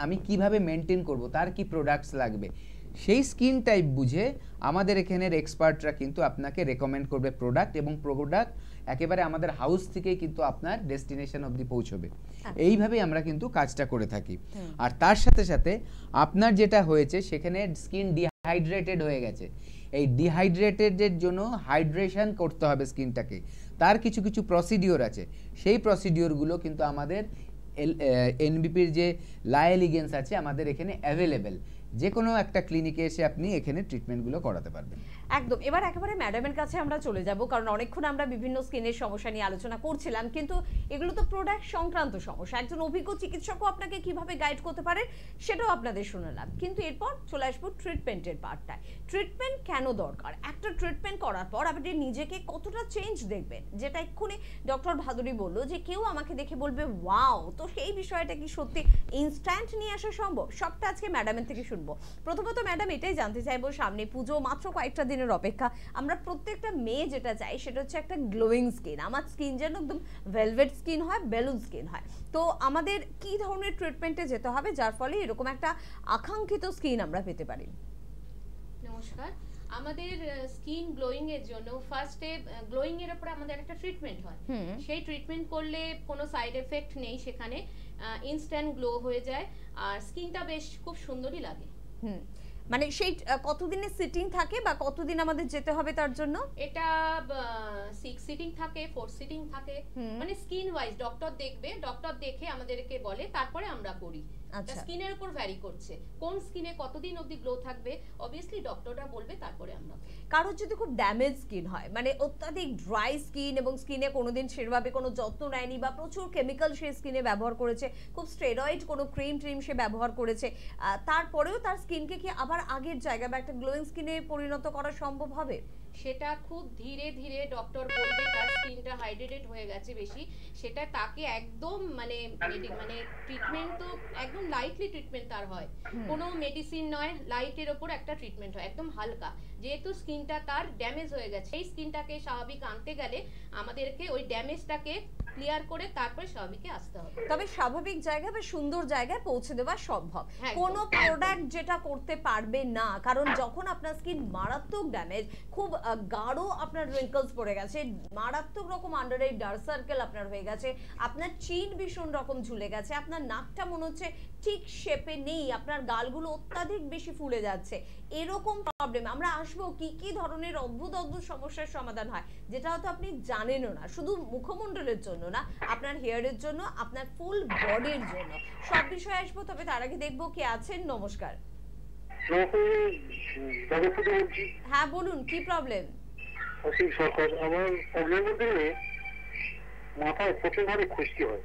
আমি কিভাবে মেনটেন করব, তার কি প্রোডাক্টস লাগবে। সেই স্কিন টাইপ বুঝে আমাদের এখানের এক্সপার্টরা কিন্তু আপনাকে রেকমেন্ড করবে প্রোডাক্ট, এবং প্রোডাক্ট একেবারে আমাদের হাউস থেকেই কিন্তু আপনার ডেস্টিনেশন অবধি পৌঁছবে। এইভাবেই আমরা কিন্তু কাজটা করে থাকি। আর তার সাথে সাথে আপনার যেটা হয়েছে, সেখানে স্কিন ডিহাইড্রেটেড হয়ে গেছে। এই ডিহাইড্রেটেডের জন্য হাইড্রেশন করতে হবে স্কিনটাকে, তার কিছু কিছু প্রসিডিওর আছে। সেই প্রসিডিওরগুলো কিন্তু আমাদের এনবিপির যে লাইলিগেন্স আছে আমাদের এখানে অ্যাভেলেবেল। যে কোনো একটা ক্লিনিকে এসে আপনি এখানে ট্রিটমেন্টগুলো করাতে পারবেন। একদম। এবার একেবারে ম্যাডামের কাছে আমরা চলে যাব, কারণ অনেকক্ষণ আমরা বিভিন্ন স্কিনের সমস্যা নিয়ে আলোচনা করছিলাম, কিন্তু এগুলো তো প্রোডাক্ট সংক্রান্ত সমস্যা। একজন অভিজ্ঞ চিকিৎসকও আপনাকে কিভাবে গাইড করতে পারে সেটাও আপনাদের শোনালাম, কিন্তু এরপর চলে আসবো ট্রিটমেন্টের পার্টটায়। ট্রিটমেন্ট কেন দরকার? একটা ট্রিটমেন্ট করার পর আপনি নিজেকে কতটা চেঞ্জ দেখবেন, যেটা এক্ষুনি ডক্টর ভাদুরী বললো যে কেউ আমাকে দেখে বলবে ওয়াও, তো সেই বিষয়টা কি সত্যি ইনস্ট্যান্ট নিয়ে আসা সম্ভব? সবটা আজকে ম্যাডামের থেকে শুনবো। প্রথমত ম্যাডাম এটাই জানতে চাইবো, সামনে পুজো, মাত্র কয়েকটা দিনের অপেক্ষা, আমরা প্রত্যেকটা মেয়ে যেটা চাই সেটা হচ্ছে একটা গ্লোয়িং স্কিন। আমার স্কিন যেন একদম ভেলভেট স্কিন হয়, বেলুন স্কিন হয়। তো আমাদের কি ধরনের ট্রিটমেন্টে যেতে হবে যার ফলে এরকম একটা আকাঙ্ক্ষিত স্কিন আমরা পেতে পারি? নমস্কার। আমাদের স্কিন গ্লোয়িং এর জন্য ফার্স্টে গ্লোয়িং এর উপর আমাদের একটা ট্রিটমেন্ট হয়। সেই ট্রিটমেন্ট করলে কোনো সাইড এফেক্ট নেই, সেখানে ইনস্ট্যান্ট গ্লো হয়ে যায় আর স্কিনটা বেশ খুব সুন্দরই লাগে। মানে সেই কতদিনের সিটিং থাকে বা কতদিন আমাদের যেতে হবে তার জন্য? এটা 6 সিটিং থাকে, 4 সিটিং থাকে, মানে স্কিন ওয়াইজ ডক্টর দেখবে, ডক্টর দেখে আমাদেরকে বলে, তারপরে আমরা করি। আচ্ছা, স্কিনের উপর ভ্যারি করছে কোন স্কিনে কতদিন অবধি গ্লো থাকবে, অবভিয়াসলি ডক্টররা বলবে, তারপরে আমরা। কারোর যদি খুব ড্যামেজ স্কিন হয়, মানে অত্যাধিক ড্রাই স্কিন এবং স্কিনে কোনোদিন সেভাবে কোনো যত্ন নেয়নি বা প্রচুর কেমিক্যাল সে স্কিনে ব্যবহার করেছে, খুব স্টেরয়েড কোনো ক্রিম সে ব্যবহার করেছে, তারপরেও তার স্কিনকে কি আবার আগের জায়গায় বা একটা গ্লোয়িং স্কিনে পরিণত করা সম্ভব হবে? সেটা খুব ধীরে ধীরে ডক্টর বলবে তার স্কিনটা হাইড্রেটেড হয়ে গেছে বেশি, সেটা তাকে একদম মানে ট্রিটমেন্ট তো একদম লাইটলি ট্রিটমেন্ট তার হয়, কোনো মেডিসিন নয়, লাইটের ওপর একটা ট্রিটমেন্ট হয়, একদম হালকা, যেহেতু স্কিনটা তার ড্যামেজ হয়ে গেছে, এই স্কিনটাকে স্বাভাবিক আনতে গেলে আমাদেরকে ওই ড্যামেজটাকে ক্লিয়ার করে তারপরে স্বাভাবিকে আসতে হবে। তবে স্বাভাবিক জায়গায় বা সুন্দর জায়গায় পৌঁছে দেওয়া সম্ভব। একদম, কোনো প্রোডাক্ট যেটা করতে পারবে না, কারণ যখন আপনার স্কিন মারাত্মক ড্যামেজ, খুব গাঢ় আপনার রিঙ্কলস পড়ে গেছে, মারাত্মক রকম আন্ডার আই ডার্ক সার্কেল আপনার হয়ে গেছে, আপনার চিন ভীষণ রকম ঝুলে গেছে, আপনার নাকটা মনে হচ্ছে ঠিক শেপে নেই, আপনার গালগুলো অত্যাধিক বেশি ফুলে যাচ্ছে, এরকম প্রবলেম আমরা আসবো কি কি ধরনের অদ্ভুত অদ্ভুত সমস্যার সমাধান হয়, যেটা হয়তো আপনি জানেনও না, শুধু মুখমণ্ডলের জন্য না, আপনার হেয়ারের জন্য, আপনার ফুল বডির জন্য, সব বিষয়ে আসবো। তবে তার আগে দেখবো কে আছেন। নমস্কার। হ্যাঁ বলুন, কি প্রবলেম? আমার প্রবলেম বলতে গেলে মাথায় প্রচুরভাবে খুশকি হয়,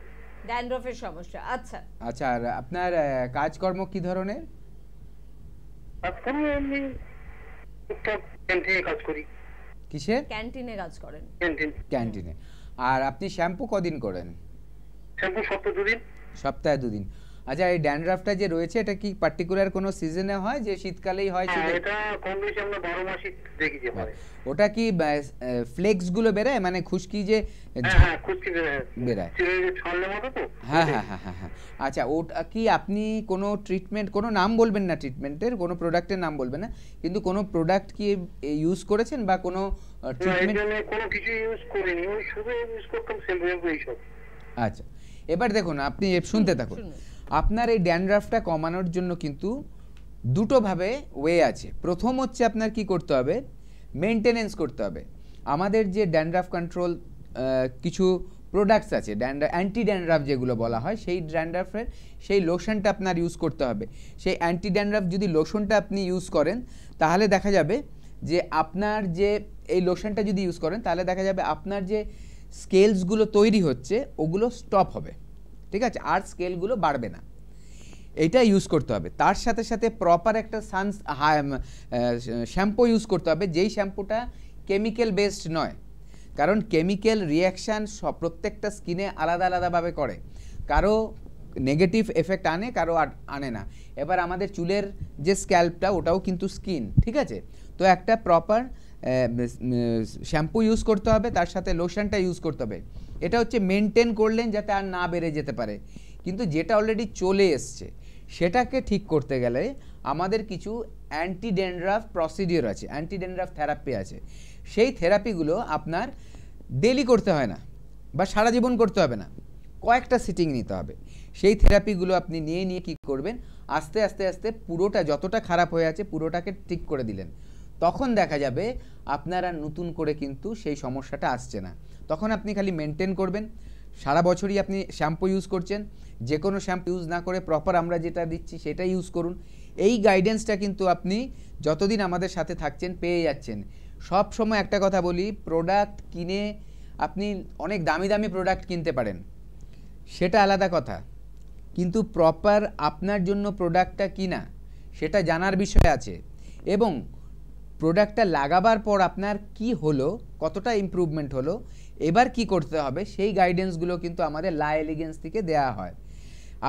ড্যান্ড্রফের সমস্যা। আচ্ছা আচ্ছা, আর আপনার কাজকর্ম কি ধরনের? এখন এমনি টুকটাক ক্যান্টিনে কাজ করি। কিসের ক্যান্টিনে কাজ করেন? ক্যান্টিনে। আর আপনি শ্যাম্পু কদিন করেন? শ্যাম্পু সপ্তাহে 2 দিন। সপ্তাহে 2 দিন। আচ্ছা, এই ড্যান্ড্রাফটা যে রয়েছে এটা কি পার্টিকুলার কোনো সিজনে হয়, যে শীতকালেই হয়? এটা কম বেশি আমরা 12 মাসই দেখি যে হয়। ওটা কি ফ্লেক্স গুলো বেরায়, মানে খুশকি যে হ্যাঁ খুশকি বেরায়, ছাড়লে মতো তো? হ্যাঁ হ্যাঁ হ্যাঁ হ্যাঁ। আচ্ছা, ওটা কি আপনি কোনো ট্রিটমেন্ট, কোনো নাম বলবেন না ট্রিটমেন্টের, কোনো প্রোডাক্টের নাম বলবেন না, কিন্তু কোনো প্রোডাক্ট কি ইউজ করেছেন বা কোনো ট্রিটমেন্ট? কোনো কিছু ইউজ করিনি, ওই শুধু ইউজ করতাম শ্যাম্পু এইসব। আচ্ছা, এবার দেখুন, আপনি শুনতে থাকুন। আপনার এই ড্যান্ড্রাফটা কমানোর জন্য কিন্তু দুটোভাবে ওয়ে আছে। প্রথম হচ্ছে আপনার কি করতে হবে, মেনটেনেন্স করতে হবে। আমাদের যে ড্যান্ড্রাফ কন্ট্রোল কিছু প্রোডাক্টস আছে, অ্যান্টি ড্যান্ড্রাফ যেগুলো বলা হয়, সেই ড্যান্ড্রাফের সেই লোশনটা আপনার ইউজ করতে হবে। সেই অ্যান্টি ড্যান্ড্রাফ যদি লোশনটা আপনি ইউজ করেন, তাহলে দেখা যাবে যে আপনার যে এই লোশনটা যদি ইউজ করেন, তাহলে দেখা যাবে আপনার যে স্কেলসগুলো তৈরি হচ্ছে ওগুলো স্টপ হবে, ঠিক আছে, আর স্কেলগুলো বাড়বে না। এইটা ইউজ করতে হবে। তার সাথে সাথে প্রপার একটা শ্যাম্পু ইউজ করতে হবে, যেই শ্যাম্পুটা কেমিক্যাল বেসড নয়, কারণ কেমিক্যাল রিয়াকশান প্রত্যেকটা স্কিনে আলাদা আলাদাভাবে করে, কারো নেগেটিভ এফেক্ট আনে, কারো আনে না। এবার আমাদের চুলের যে স্ক্যাল্পটা, ওটাও কিন্তু স্কিন, ঠিক আছে। তো একটা প্রপার শ্যাম্পু ইউজ করতে হবে, তার সাথে লোশনটা ইউজ করতে হবে। এটা হচ্ছে মেনটেন করলেন যাতে আর না বেড়ে যেতে পারে। কিন্তু যেটা অলরেডি চলে এসছে সেটাকে ঠিক করতে গেলে আমাদের কিছু অ্যান্টি ড্যান্ড্রাফ প্রসিডিওর আছে, অ্যান্টি ড্যান্ড্রাফ থেরাপি আছে। সেই থেরাপিগুলো আপনার ডেলি করতে হয় না বা সারা জীবন করতে হবে না, কয়েকটা সিটিং নিতে হবে। সেই থেরাপিগুলো আপনি নিয়ে কী করবেন, আস্তে আস্তে আস্তে পুরোটা যতটা খারাপ হয়ে আছে পুরোটাকে ঠিক করে দিলেন। তখন দেখা যাবে আপনার আর নতুন করে কিন্তু সেই সমস্যাটা আসছে না। তখন আপনি খালি মেনটেন করবেন। সারা বছরই আপনি শ্যাম্পু ইউজ করছেন, যে কোনো শ্যাম্পু ইউজ না করে প্রপার আমরা যেটা দিচ্ছি সেটা ইউজ করুন। এই গাইডেন্সটা কিন্তু আপনি যতদিন আমাদের সাথে থাকছেন পেয়ে যাচ্ছেন। সব সময় একটা কথা বলি, প্রোডাক্ট কিনে আপনি অনেক দামি দামি প্রোডাক্ট কিনতে পারেন, সেটা আলাদা কথা, কিন্তু প্রপার আপনার জন্য প্রোডাক্টটা কিনা সেটা জানার বিষয় আছে। এবং প্রোডাক্টটা লাগাবার পর আপনার কি হলো, কতটা ইমপ্রুভমেন্ট হলো, এবার কি করতে হবে, সেই গাইডেন্সগুলো কিন্তু আমাদের লা এলিগেন্স থেকে দেওয়া হয়।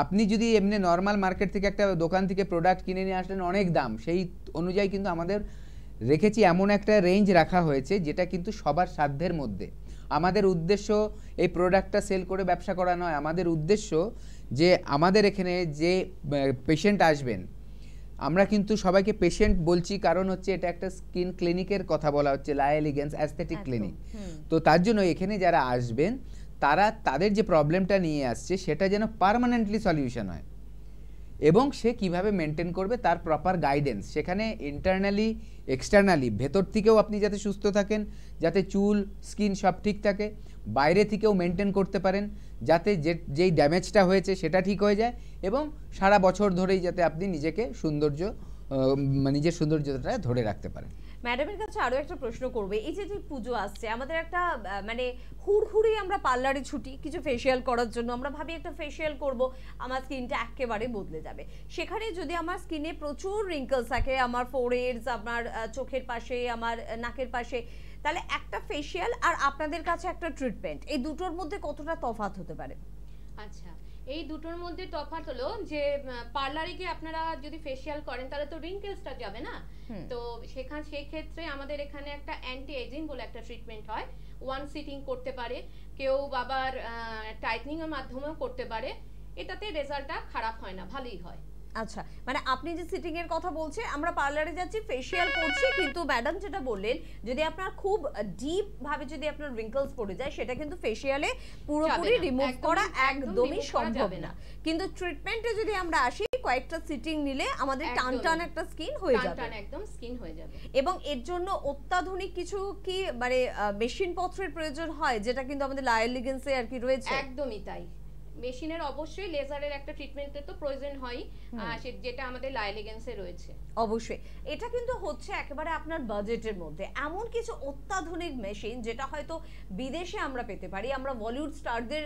আপনি যদি এমনি নর্মাল মার্কেট থেকে একটা দোকান থেকে প্রোডাক্ট কিনে নিয়ে আসলেন, অনেক দাম, সেই অনুযায়ী কিন্তু আমাদের রেখেছি এমন একটা রেঞ্জ রাখা হয়েছে যেটা কিন্তু সবার সাধ্যের মধ্যে। আমাদের উদ্দেশ্য এই প্রোডাক্টটা সেল করে ব্যবসা করা নয়। আমাদের উদ্দেশ্য যে আমাদের এখানে যে পেশেন্ট আসবেন, আমরা কিন্তু সবাইকে পেশেন্ট বলছি কারণ হচ্ছে এটা একটা স্কিন ক্লিনিকের কথা বলা হচ্ছে, লা এলিগেন্স অ্যাস্থেটিক ক্লিনিক। তো তার জন্য এখানে যারা আসবেন তারা তাদের যে প্রবলেমটা নিয়ে আসছে সেটা যেন পার্মানেন্টলি সলিউশন হয়, এবং সে কিভাবে মেনটেন করবে তার প্রপার গাইডেন্স। সেখানে ইন্টারনালি এক্সটার্নালি, ভেতর থেকেও আপনি যাতে সুস্থ থাকেন, যাতে চুল স্কিন সব ঠিক থাকে, বাইরে থেকেও মেনটেন করতে পারেন যাতে যেই ড্যামেজটা হয়েছে সেটা ঠিক হয়ে যায়, এবং সারা বছর ধরেই যাতে আপনি নিজের সৌন্দর্যটা ধরে রাখতে পারেন। ম্যাডামের কাছে আরো একটা প্রশ্ন করব, এই যে পুজো আসছে, আমাদের একটা মানে হুড়হুড়ি আমরা পার্লারে ছুটি কিছু ফেসিয়াল করার জন্য, আমরা ভাবি একটা ফেসিয়াল করব, আমার স্কিনটা একেবারে বদলে যাবে। সেখানে যদি আমার স্কিনে প্রচুর রিঙ্কলস থাকে, আমার ফোরহেডস, আমার চোখের পাশে, আমার নাকের পাশে, তাহলে একটা ফেসিয়াল আর আপনাদের কাছে একটা ট্রিটমেন্ট, এই দুটোর মধ্যে কতটা তফাৎ হতে পারে? আচ্ছা, এই দুটোর মধ্যে তফাৎ হলো যে পার্লারে গিয়ে আপনারা যদি ফেসিয়াল করেন তাহলে তো রিঙ্কেলসটা যাবে না, তো সেই ক্ষেত্রে আমাদের এখানে একটা অ্যান্টি এজিং বলে একটা ট্রিটমেন্ট হয়, ওয়ান সিটিং করতে পারে কেউ, আবার টাইটনিং এর মাধ্যমেও করতে পারে, এটাতে রেজাল্টটা খারাপ হয় না, ভালোই হয়। আচ্ছা, মানে আপনি যে সিটিং এর কথা বলছে, আমরা পার্লারে যাচ্ছি ফেসিয়াল করছি, কিন্তু ম্যাডাম যেটা বললেন যদি আপনার খুব ডিপ ভাবে যদি আপনার রিঙ্কলস পড়ে যায় সেটা কিন্তু ফেসিয়ালে পুরোপুরি রিমুভ করা একদমই সম্ভব না, কিন্তু ট্রিটমেন্টে যদি আমরা আসি কয়েকটা সিটিং নিলে আমাদের টান টান একটা স্কিন হয়ে যাবে, টান একদম স্কিন হয়ে যাবে। এবং এর জন্য অত্যাধুনিক কিছু কি মানে মেশিন পত্রের প্রয়োজন হয়, যেটা কিন্তু আমাদের লায়ার লিগেন্সে আর কি রয়েছে? একদমই তাই, মেশিনের অবশ্যই লেজারের একটা ট্রিটমেন্টের তো প্রয়োজন হয়, যেটা আমাদের লাইলেগেন্সে রয়েছে। অবশ্যই এটা কিন্তু হচ্ছে একেবারে আপনার বাজেটের মধ্যে, এমন কিছু অত্যাধুনিক মেশিন যেটা হয়তো বিদেশে আমরা পেতে পারি, আমরা বলিউড স্টারদের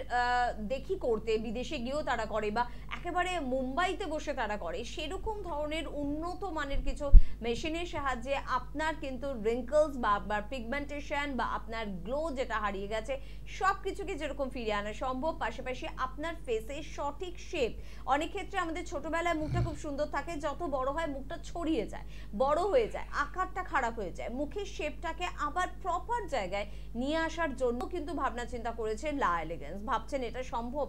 দেখি করতে, বিদেশে গিয়েও তারা করে, বা একেবারে মুম্বাইতে বসে তারা করে, সেরকম ধরনের উন্নত মানের কিছু মেশিনের সাহায্যে আপনার কিন্তু রিঙ্কলস বা আপনার পিগমেন্টেশন বা আপনার গ্লো যেটা হারিয়ে গেছে সব কিছুকে যেরকম ফিরিয়ে আনা সম্ভব, পাশাপাশি আপনার ফেসে সঠিক শেপ, অনেক ক্ষেত্রে আমাদের ছোটবেলায় মুখটা খুব সুন্দর থাকে, যত বড় হয় মুখটা ছড়িয়ে যায়, বড় হয়ে যায়, আকারটা খারাপ হয়ে যায়, মুখের শেপটাকে আবার প্রপার জায়গায় নিয়ে আসার জন্য কিন্তু ভাবনা চিন্তা করেছে লা এলিগেন্স। ভাবছেন এটা সম্ভব?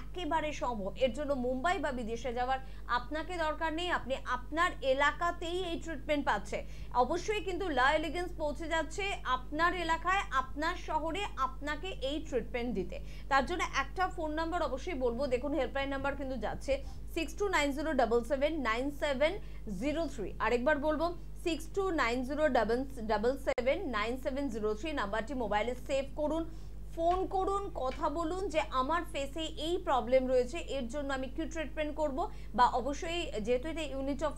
একেবারে সম্ভব। এর জন্য মুম্বাই বা বিদেশে যাওয়ার আপনাকে দরকার নেই, আপনি আপনার এলাকাতেই এই ট্রিটমেন্ট পাচ্ছে। অবশ্যই কিন্তু লা এলিগেন্স পৌঁছে যাচ্ছে আপনার এলাকায়, আপনার শহরে, আপনাকে এই ট্রিটমেন্ট দিতে। তার জন্য একটা ফোন নাম্বার অবশ্যই বলবো, দেখুন হেল্পলাইন নাম্বার কিন্তু যাচ্ছে 6290779703, আরেকবার বলবো 6290779703 নাম্বারটি মোবাইলে সেভ করুন, ফোন করুন, কথা বলুন যে আমার ফেসে এই প্রবলেম রয়েছে, এর জন্য আমি কি ট্রিটমেন্ট করব, বা অবশ্যই যেহেতু এটা ইউনিট অফ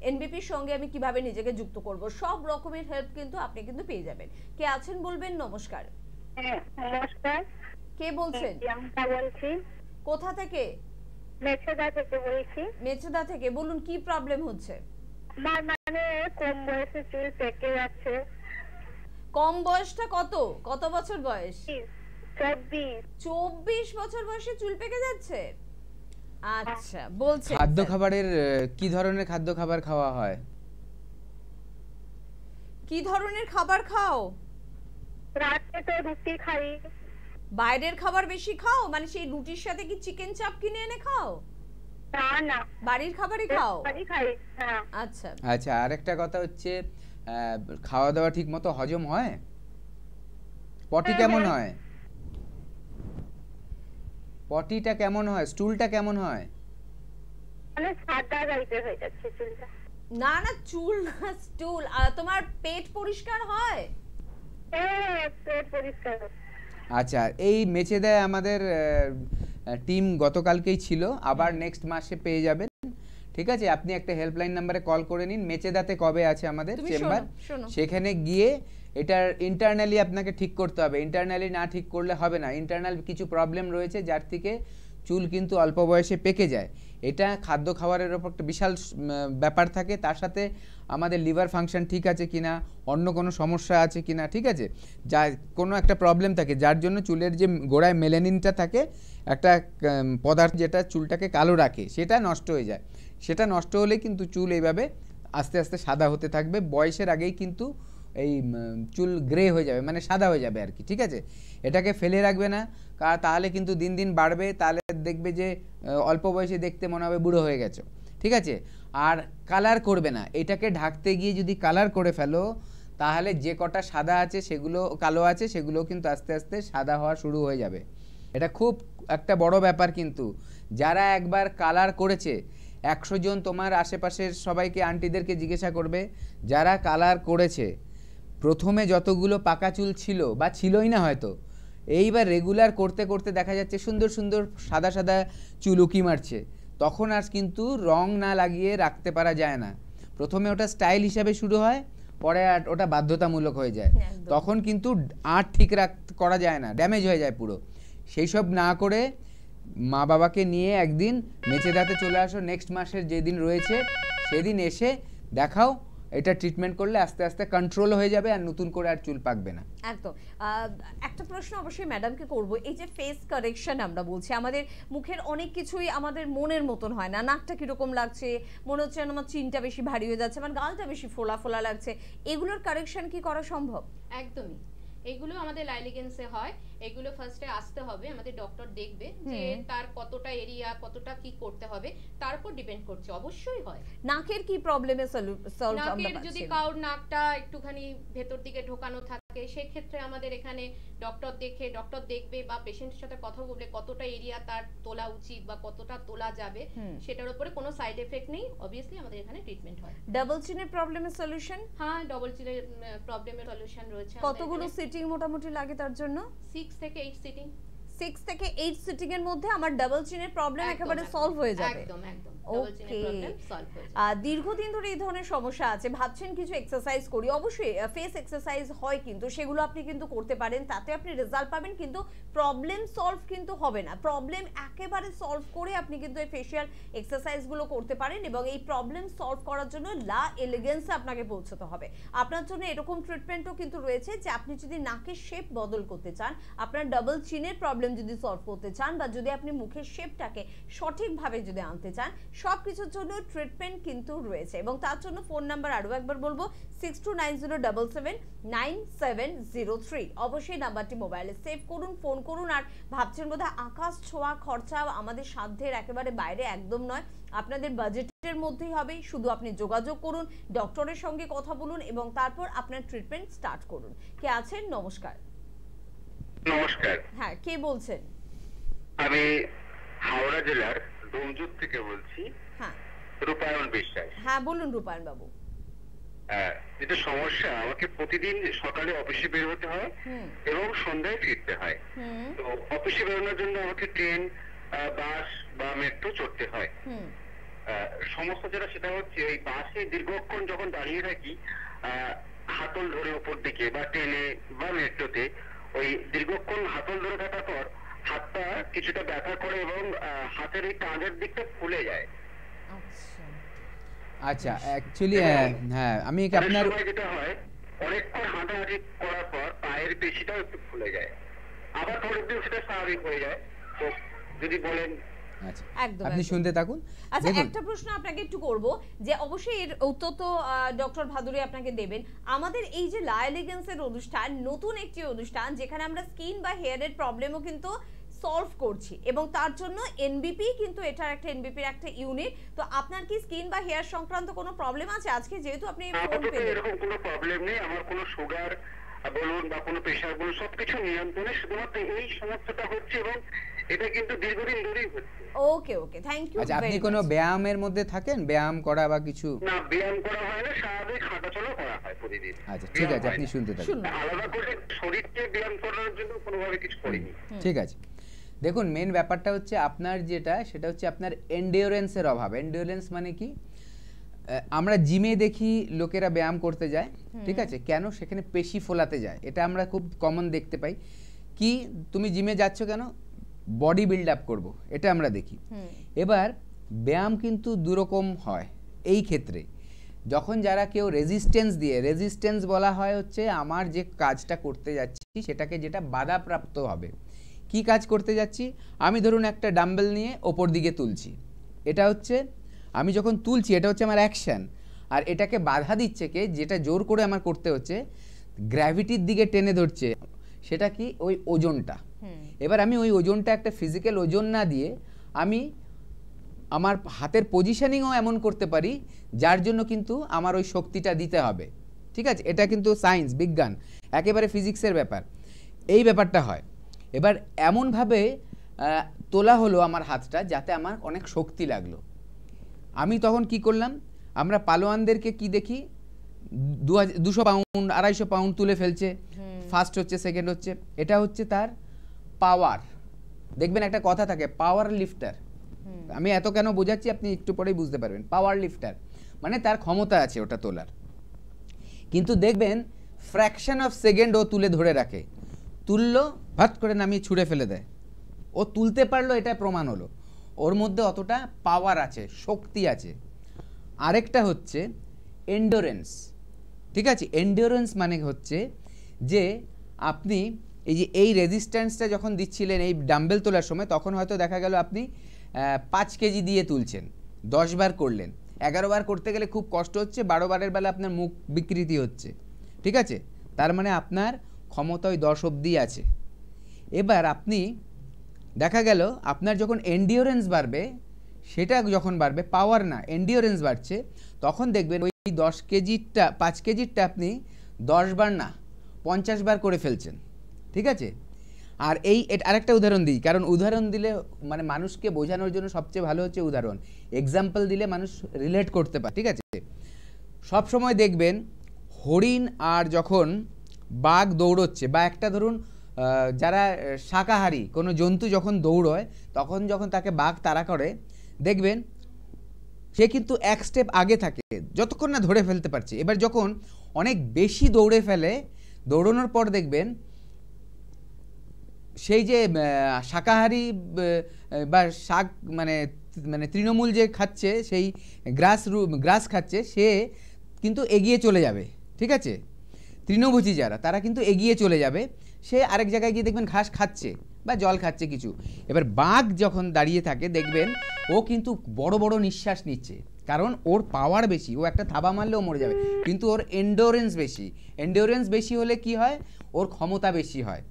এনবিপির সঙ্গে আমি কিভাবে নিজেকে যুক্ত করব, সব রকমের হেল্প কিন্তু আপনি কিন্তু পেয়ে যাবেন। কে আছেন বলবেন? নমস্কার। নমস্কার, কে বলছেন? প্রিয়াঙ্কা বলছি। কোথা থেকে? মেছেদা থেকে বলছি। মেছেদা থেকে, বলুন কি প্রবলেম হচ্ছে? আমার মানে কম বয়সে চুল পেকে যাচ্ছে। কম বয়সটা কত? কত বছর বয়স? 24। 24 বছর বয়সে চুল পেকে যাচ্ছে? আচ্ছা, বলছেন খাদ্য খাবারের কি ধরনের খাদ্য খাবার খাওয়া হয়? কি ধরনের খাবার খাও? রাতে তো রুটি খাই। বাইরের খাবার বেশি খাও? মানে সেই রুটির সাথে কি চিকেন চাপ কিনে এনে খাও? না না, বাড়ির খাবারই খাও? বাড়ি খাই। হ্যাঁ। আচ্ছা আচ্ছা, আরেকটা কথা হচ্ছে খাওয়া দাওয়া ঠিক মতো হজম হয়? পটি কেমন হয়? পটিটা কেমন হয়? স্টুলটা কেমন হয়? মানে সাদা টাইপের হয়ে যাচ্ছে চুলটা। না না, চুল না, স্টুল। তোমার পেট পরিষ্কার হয়? হ্যাঁ, পেট পরিষ্কার। আচ্ছা, এই মেছেদায় আমাদের টিম গতকালকেই ছিল, আবার নেক্সট মাসে পেয়ে যাবেন। ঠিক আছে, আপনি একটা হেল্পলাইন নাম্বারে কল করে নিন। মেছেদাতে কবে আছে আমাদের চেম্বার, সেখানে গিয়ে এটার ইন্টারনালি আপনাকে ঠিক করতে হবে। ইন্টারনালি না ঠিক করলে হবে না, ইন্টারনাল কিছু প্রবলেম রয়েছে যার থেকে চুল কিন্তু অল্প বয়সে পেকে যায়। এটা খাদ্য খাবারের ওপর একটা বিশাল ব্যাপার থাকে, তার সাথে আমাদের লিভার ফাংশন ঠিক আছে কিনা, অন্য কোনো সমস্যা আছে কিনা, ঠিক আছে, যা কোনো একটা প্রবলেম থাকে যার জন্য চুলের যে গোড়ায় মেলানিনটা থাকে, একটা পদার্থ যেটা চুলটাকে কালো রাখে, সেটা নষ্ট হয়ে যায়। সেটা নষ্ট হলে কিন্তু চুল এইভাবে আস্তে আস্তে সাদা হতে থাকবে, বয়সের আগেই কিন্তু এই চুল গ্রে হয়ে যাবে, মানে সাদা হয়ে যাবে আর কি। ঠিক আছে, এটাকে ফেলে রাখবে না, তাহলে কিন্তু দিন দিন বাড়বে, তাহলে দেখবে যে অল্প বয়সে দেখতে মনে হবে বুড়ো হয়ে গেছো। ঠিক আছে, আর কালার করবে না, এটাকে ঢাকতে গিয়ে যদি কালার করে ফেলো তাহলে যে কটা সাদা আছে সেগুলো, কালো আছে সেগুলো কিন্তু আস্তে আস্তে সাদা হওয়া শুরু হয়ে যাবে। এটা খুব একটা বড় ব্যাপার কিন্তু। যারা একবার কালার করেছে, 100 জন তোমার আশেপাশের সবাইকে, আন্টিদেরকে জিজ্ঞাসা করবে যারা কালার করেছে, প্রথমে যতগুলো পাকা চুল ছিল বা ছিলই না হয়তো, এইবার রেগুলার করতে করতে দেখা যাচ্ছে সুন্দর সুন্দর সাদা সাদা চুল উকি মারছে। তখন আর কিন্তু রং না লাগিয়ে রাখতে পারা যায় না। প্রথমে ওটা স্টাইল হিসাবে শুরু হয়, পরে আর ওটা বাধ্যতামূলক হয়ে যায়। তখন কিন্তু আর ঠিক করা যায় না, ড্যামেজ হয়ে যায় পুরো। সেই সব না করে মা বাবাকে নিয়ে একদিন মেছেদাতে চলে আসো, নেক্সট মাসের যেদিন রয়েছে সেদিন এসে দেখাও, এটা ট্রিটমেন্ট করলে আস্তে আস্তে কন্ট্রোল হয়ে যাবে আর নতুন করে আর চুল পাকবে না। একদম। একটা প্রশ্ন অবশ্যই ম্যাডামকে করব, এই যে ফেস কারেকশন আমরা বলছি, আমাদের মুখের অনেক কিছুই আমাদের মনের মতন হয় না, নাকটা কিরকম লাগছে, মনে হচ্ছে আমার চিনটা বেশি ভারী হয়ে যাচ্ছে, আমার গালটা বেশি ফোলা ফোলা লাগছে, এগুলোর কারেকশন কি করা সম্ভব? একদমই, এগুলো আমাদের লাইলিগেন্সে হয়। এগুলো ফার্স্টে আসতে হবে, আমাদের ডক্টর দেখবে যে তার কতটা এরিয়া, কতটা কি করতে হবে, তার উপর ডিপেন্ড করছে। অবশ্যই হয়। নাকের কি প্রবলেমে সলভ আমরা নাকের পাচ্ছি? যদি কারোর নাকটা একটুখানি ভেতর দিকে ঢোকানো থাকে, সেই ক্ষেত্রে আমাদের এখানে ডক্টর দেখবে বা পেশেন্টের সাথে কথা বলে কতটা এরিয়া তার তোলা উচিত বা কতটা তোলা যাবে, সেটার উপরে কোনো সাইড এফেক্ট নেই। অবভিয়াসলি আমাদের এখানে ট্রিটমেন্ট হয়। ডাবল চিনের প্রবলেমের সলিউশন? হ্যাঁ, ডাবল চিনের প্রবলেমের সলিউশন রয়েছে। কতগুলো সিটিং মোটামুটি লাগে তার জন্য? 6 থেকে 8 সিটিং। 6 থেকে 8 সিটিং এর মধ্যে আমার ডাবল চিনের প্রবলেম একেবারে সলভ হয়ে যাবে। একদম একদম, ডাবল চিনের প্রবলেম সলভ হয়ে যাবে। দীর্ঘদিন ধরে এই ধরনের সমস্যা আছে, ভাবছেন কিছু এক্সারসাইজ করি, অবশ্যই ফেস এক্সারসাইজ হয়, কিন্তু সেগুলো আপনি কিন্তু করতে পারেন, তাতে আপনি রেজাল্ট পাবেন, কিন্তু প্রবলেম সলভ কিন্তু হবে না। প্রবলেম একেবারে সলভ করে আপনি কিন্তু এই ফেশিয়াল এক্সারসাইজগুলো করতে পারেন, এবং এই প্রবলেম সলভ করার জন্য লা এলিগেন্সে আপনাকে পৌঁছতে হবে। আপনার জন্য এরকম ট্রিটমেন্টও কিন্তু রয়েছে যে আপনি যদি নাকের শেপ বদল করতে চান, আপনার ডাবল চিনের প্রবলেম যদি সলভ করতে চান, বা যদি আপনি মুখের শেপটাকে সঠিকভাবে যদি আনতে চান, সব কিছুর জন্য ট্রিটমেন্ট কিন্তু রয়েছে। এবং তার জন্য ফোন নাম্বার আরও একবার বলবো, 6290779703। অবশ্যই নাম্বারটি মোবাইলে সেভ করুন, ফোন করুন। আর ভাবছেন বোধহয় আকাশ ছোঁয়া খরচা আমাদের সাধ্যের একেবারে বাইরে, একদম নয়, আপনাদের বাজেটের মধ্যেই হবে। শুধু আপনি যোগাযোগ করুন, ডক্টরের সঙ্গে কথা বলুন, এবং তারপর আপনার ট্রিটমেন্ট স্টার্ট করুন। কে আছেন? নমস্কার। নমস্কার, হ্যাঁ, কে বলছেন? আমি হাওড়া জেলার ডোমজুর থেকে বলছি। হ্যাঁ রূপায়ণ বিশ্বাস। হ্যাঁ, বলুন রূপায়ণ বাবু। যেটা সমস্যা, আমাকে প্রতিদিন সকালে অফিসে বের হতে হয় এবং সন্ধ্যায় ফিরতে হয়। তো অফিসে বেরোনোর জন্য আমাকে ট্রেন, বাস বা মেট্রো চড়তে হয়। সমস্যা যেটা সেটা হচ্ছে, এই বাসে দীর্ঘক্ষণ যখন দাঁড়িয়ে থাকি হাতল ধরে উপর দিকে, বা ট্রেনে বা মেট্রোতে ওই দীর্ঘক্ষণ হাতল ধরে থাকার পর হাতটা কিছুটা ব্যথা করে এবং হাতের এই কাঁধের দিকটা ফুলে যায়। আচ্ছা, অ্যাকচুয়ালি হ্যাঁ, আমি আপনার যেটা হয়, অনেকক্ষণ হাঁটাহাঁটি করার পর পায়ের পেশিটাও একটু ফুলে যায়, আবার পরের দিন সেটা স্বাভাবিক হয়ে যায়। তো যদি বলেন। আচ্ছা, একদম আপনি শুনতে থাকুন। আচ্ছা, একটা প্রশ্ন আপনাকে একটু করব, যে অবশ্যই এর উত্তর তো ডক্টর ভাদুরী আপনাকে দেবেন। আমাদের এই যে লা এলিগেন্সের অনুষ্ঠান, নতুন একটি অনুষ্ঠান যেখানে আমরা স্কিন বা হেয়ারের প্রবলেমও কিন্তু সলভ করছি, এবং তার জন্য এনবিপি কিন্তু এটার একটা এনবিপির একটা ইউনিট। তো আপনার কি স্কিন বা হেয়ার সংক্রান্ত কোনো প্রবলেম আছে আজকে, যেহেতু আপনি ফোন পেলেন? এরকম কোনো প্রবলেম নেই, আমার কোনো সুগার বলুন বা কোনো প্রেশার বলুন, সবকিছু নিয়ন্ত্রণে, শুধুমাত্র এই সমস্যাটা হচ্ছে, এবং এটা কিন্তু দীর্ঘদিন ধরেই হচ্ছে। ওকে ওকে, থ্যাংক ইউ। আচ্ছা, আপনি কোনো ব্যায়ামের মধ্যে থাকেন? ব্যায়াম করা বা কিছু? না, ব্যায়াম করা হয় না, স্বাভাবিক হাঁটাচলা করা হয় প্রতিদিন। আচ্ছা, ঠিক আছে, আপনি শুনতে থাকুন। আলাদা করে শরীরকে ব্যায়াম করার জন্য কোনোভাবে কিছু করিনি। ঠিক আছে, দেখুন, মেন ব্যাপারটা হচ্ছে আপনার যেটা, সেটা হচ্ছে আপনার এন্ডিওরেন্সের অভাব। এন্ডিওরেন্স মানে কি? আমরা জিমে দেখি লোকেরা ব্যায়াম করতে যায়, ঠিক আছে, কেন? সেখানে পেশি ফোলাতে যায়, এটা আমরা খুব কমন দেখতে পাই। কি, তুমি জিমে যাচ্ছ কেন? বডি বিল্ড আপ করবো, এটা আমরা দেখি। এবার ব্যায়াম কিন্তু দুরকম হয় এই ক্ষেত্রে। যখন যারা কেউ রেজিস্ট্যান্স দিয়ে, রেজিস্ট্যান্স বলা হয় হচ্ছে আমার যে কাজটা করতে যাচ্ছি সেটাকে যেটা বাধাপ্রাপ্ত হবে। কি কাজ করতে যাচ্ছি? আমি ধরুন একটা ডাম্বেল নিয়ে ওপর দিকে তুলছি, এটা হচ্ছে আমি যখন তুলছি এটা হচ্ছে আমার অ্যাকশন, আর এটাকে বাধা দিচ্ছে কে? যেটা জোর করে আমার করতে হচ্ছে, গ্র্যাভিটির দিকে টেনে ধরছে, সেটা কি? ওই ওজনটা। এবার আমি ওই ওজনটা একটা ফিজিক্যাল ওজন না দিয়ে আমি আমার হাতের পজিশনিংও এমন করতে পারি যার জন্য কিন্তু আমার ওই শক্তিটা দিতে হবে, ঠিক আছে? এটা কিন্তু সায়েন্স, বিজ্ঞান, একেবারে ফিজিক্সের ব্যাপার, এই ব্যাপারটা হয়। এবার এমনভাবে তোলা হলো আমার হাতটা যাতে আমার অনেক শক্তি লাগলো। আমি তখন কি করলাম? আমরা পালোয়ানদেরকে কি দেখি, 200 পাউন্ড 250 পাউন্ড তুলে ফেলছে, ফার্স্ট হচ্ছে, সেকেন্ড হচ্ছে, এটা হচ্ছে তার পাওয়ার। দেখবেন একটা কথা থাকে, পাওয়ার লিফটার। আমি এত কেন বোঝাচ্ছি আপনি একটু পরেই বুঝতে পারবেন। পাওয়ার লিফটার মানে তার ক্ষমতা আছে ওটা তোলার, কিন্তু দেখবেন ফ্র্যাকশন অফ সেকেন্ড ও তুলে ধরে রাখে, তুললো ভাট করে নামিয়ে ছুঁড়ে ফেলে দেয়। ও তুলতে পারলো, এটা প্রমাণ হলো ওর মধ্যে অতটা পাওয়ার আছে, শক্তি আছে। আরেকটা হচ্ছে এন্ডোরেন্স। ঠিক আছে, এন্ডোরেন্স মানে হচ্ছে যে আপনি এই রেজিস্ট্যান্সটা যখন দিচ্ছিলেন এই ডাম্বেল তোলার সময়, তখন হয়তো দেখা গেল আপনি 5 কেজি দিয়ে তুলছেন, 10 বার করলেন, 11 বার করতে গেলে খুব কষ্ট হচ্ছে, 12 বারের বেলা আপনার মুখ বিকৃতি হচ্ছে। ঠিক আছে, তার মানে আপনার ক্ষমতা ওই 10 অবধি আছে। এবার আপনি দেখা গেল আপনার যখন এন্ডিওরেন্স বাড়বে, সেটা যখন বাড়বে, পাওয়ার না এন্ডিওরেন্স বাড়ছে, তখন দেখবেন ওই 10 কেজিরটা 5 কেজিরটা আপনি 10 বার না 50 বার করে ফেলছেন। ঠিক আছে, আর আরেকটা উদাহরণ দিই, কারণ উদাহরণ দিলে মানে মানুষকে বোঝানোর জন্য সবচেয়ে ভালো হচ্ছে উদাহরণ, এক্সাম্পল দিলে মানুষ রিলেট করতে পারে। ঠিক আছে, সব সময় দেখবেন হরিণ আর যখন বাঘ দৌড়চ্ছে, বা একটা ধরুন যারা শাকাহারী কোনো জন্তু যখন দৌড়য়, তখন যখন তাকে বাঘ তাড়া করে, দেখবেন সে কিন্তু এক স্টেপ আগে থাকে যতক্ষণ না ধরে ফেলতে পারছে। এবার যখন অনেক বেশি দৌড়ে ফেলে, দৌড়ানোর পর দেখবেন সেই যে শাকাহারী বা শাক মানে তৃণমূল যে খাচ্ছে, সেই গ্রাস খাচ্ছে, সে কিন্তু এগিয়ে চলে যাবে। ঠিক আছে, তৃণভোজী যারা, তারা কিন্তু এগিয়ে চলে যাবে, সে আরেক জায়গায় গিয়ে দেখবেন ঘাস খাচ্ছে বা জল খাচ্ছে কিছু। এবার বাঘ যখন দাঁড়িয়ে থাকে দেখবেন ও কিন্তু বড় বড় নিঃশ্বাস নিচ্ছে, কারণ ওর পাওয়ার বেশি, ও একটা থাবা মারলেও মরে যাবে, কিন্তু ওর এন্ডোরেন্স বেশি। এন্ডোরেন্স বেশি হলে কি হয়, ওর ক্ষমতা বেশি হয়।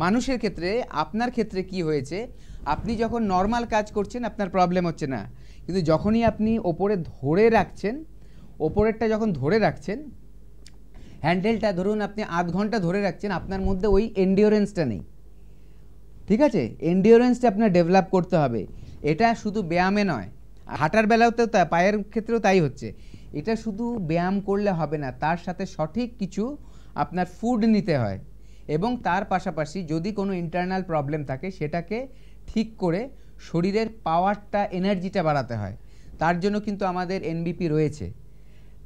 মানুষের ক্ষেত্রে, আপনার ক্ষেত্রে কি হয়েছে, আপনি যখন নর্মাল কাজ করছেন আপনার প্রবলেম হচ্ছে না, কিন্তু যখনই আপনি ওপরে ধরে রাখছেন, ওপরেরটা যখন ধরে রাখছেন, হ্যান্ডেলটা ধরুন আপনি আধ ঘন্টা ধরে রাখছেন, আপনার মধ্যে ওই এন্ডিওরেন্সটা নেই। ঠিক আছে, এন্ডিওরেন্সটা আপনার ডেভেলপ করতে হবে। এটা শুধু ব্যায়ামে নয়, হাঁটার বেলাতেও তা, পায়ের ক্ষেত্রেও তাই হচ্ছে। এটা শুধু ব্যায়াম করলে হবে না, তার সাথে সঠিক কিছু আপনার ফুড নিতে হয়, এবং তার পাশাপাশি যদি কোনো ইন্টারনাল প্রবলেম থাকে সেটাকে ঠিক করে শরীরের পাওয়ারটা, এনার্জিটা বাড়াতে হয়। তার জন্য কিন্তু আমাদের এনবিপি রয়েছে।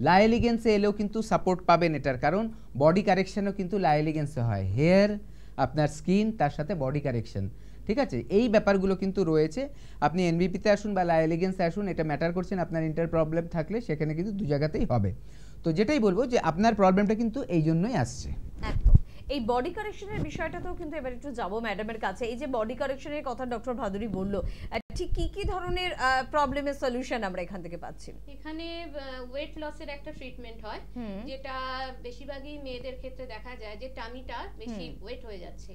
লাইলিগেন্সে এলেও কিন্তু সাপোর্ট পাবেন এটার, কারণ বডি কারেকশানও কিন্তু লাইলিগেন্সে হয়, হেয়ার, আপনার স্কিন, তার সাথে বডি কারেকশন। ঠিক আছে, এই ব্যাপারগুলো কিন্তু রয়েছে। আপনি এনবিপিতে আসুন বা লাইলিগেন্সে আসুন, এটা ম্যাটার করছেন। আপনার ইন্টার প্রবলেম থাকলে সেখানে কিন্তু দু জায়গাতেই হবে। তো যেটাই বলবো যে আপনার প্রবলেমটা কিন্তু এই জন্যই আসছে। একদম। এই বডি কারেকশনের বিষয়টাতেও কিন্তু এবার একটু যাবো ম্যাডামের কাছে। এই যে বডি কারেকশনের কথা ডক্টর ভাদুরী বললো, ঠিক কি ধরনের প্রবলেমের সলিউশন আমরা এখান থেকে পাচ্ছি? এখানে ওয়েট লসের একটা ট্রিটমেন্ট হয়, যেটা বেশিরভাগই মেয়েদের ক্ষেত্রে দেখা যায় যে টামিটা বেশি ওয়েট হয়ে যাচ্ছে,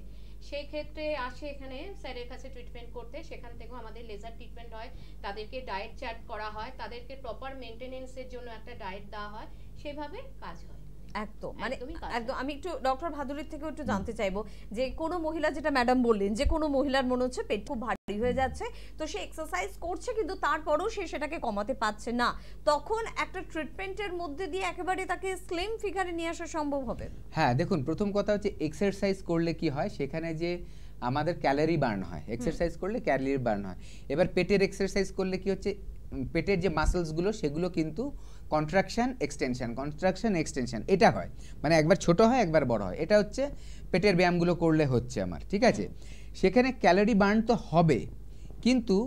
সেই ক্ষেত্রে আসে এখানে স্যারের কাছে ট্রিটমেন্ট করতে। সেখান থেকেও আমাদের লেজার ট্রিটমেন্ট হয়, তাদেরকে ডায়েট চার্ট করা হয়, তাদেরকে প্রপার মেইনটেনেন্সের জন্য একটা ডায়েট দেওয়া হয়, সেভাবে কাজ হয়। একদম, মানে একদম। আমি একটু ডক্টর ভাদুরীর থেকে একটু জানতে চাইবো যে কোনো মহিলা, যেটা ম্যাডাম বললেন যে কোনো মহিলার মনে হচ্ছে পেট খুব ভারী হয়ে যাচ্ছে, তো সে এক্সারসাইজ করছে কিন্তু তারপরেও সে সেটাকে কমাতে পারছে না, তখন একটা ট্রিটমেন্টের মধ্যে দিয়ে একেবারে তাকে স্লিম ফিগারে নিয়ে আসা সম্ভব হবে? হ্যাঁ, দেখুন, প্রথম কথা হচ্ছে এক্সারসাইজ করলে কি হয়, সেখানে যে আমাদের ক্যালোরি বার্ন হয়, এক্সারসাইজ করলে ক্যালোরি বার্ন হয়। এবার পেটের এক্সারসাইজ করলে কি হচ্ছে, পেটের যে মাসলসগুলো সেগুলো কিন্তু কন্ট্রাকশন এক্সটেনশন এটা হয়, মানে একবার ছোট হয় একবার বড় হয়। এটা হচ্ছে পেটের ব্যায়ামগুলো করলে হচ্ছে আমার। ঠিক আছে, সেখানে ক্যালোরি বার্ন তো হবে, কিন্তু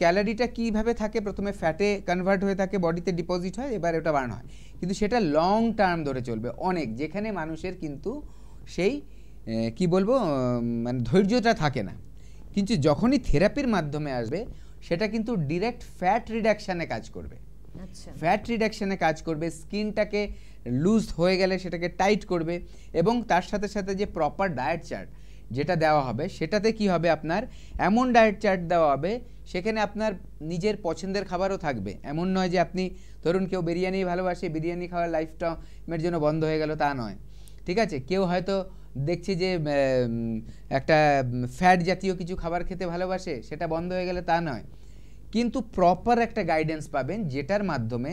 ক্যালোরিটা কীভাবে থাকে, প্রথমে ফ্যাটে কনভার্ট হয়ে থাকে, বডিতে ডিপোজিট হয়, এবার ওটা বার্ন হয়, কিন্তু সেটা লং টার্ম ধরে চলবে অনেক, যেখানে মানুষের কিন্তু সেই কি বলবো মানে ধৈর্যটা থাকে না। কিন্তু যখনই থেরাপির মাধ্যমে আসবে, সেটা কিন্তু ডিরেক্ট ফ্যাট রিডাকশানে কাজ করবে। ফ্যাট রিডাকশানে কাজ করবে, স্কিনটাকে লুজ হয়ে গেলে সেটাকে টাইট করবে, এবং তার সাথে সাথে যে প্রপার ডায়েট চার্ট যেটা দেওয়া হবে, সেটাতে কি হবে, আপনার এমন ডায়েট চার্ট দেওয়া হবে সেখানে আপনার নিজের পছন্দের খাবারও থাকবে। এমন নয় যে আপনি ধরুন কেউ বিরিয়ানি ভালোবাসে, বিরিয়ানি খাওয়ার লাইফটাইমের জন্য বন্ধ হয়ে গেল, তা নয়। ঠিক আছে, কেউ হয়তো দেখছি যে একটা ফ্যাট জাতীয় কিছু খাবার খেতে ভালোবাসে, সেটা বন্ধ হয়ে গেলে তা নয়, কিন্তু প্রপার একটা গাইডেন্স পাবেন, যেটার মাধ্যমে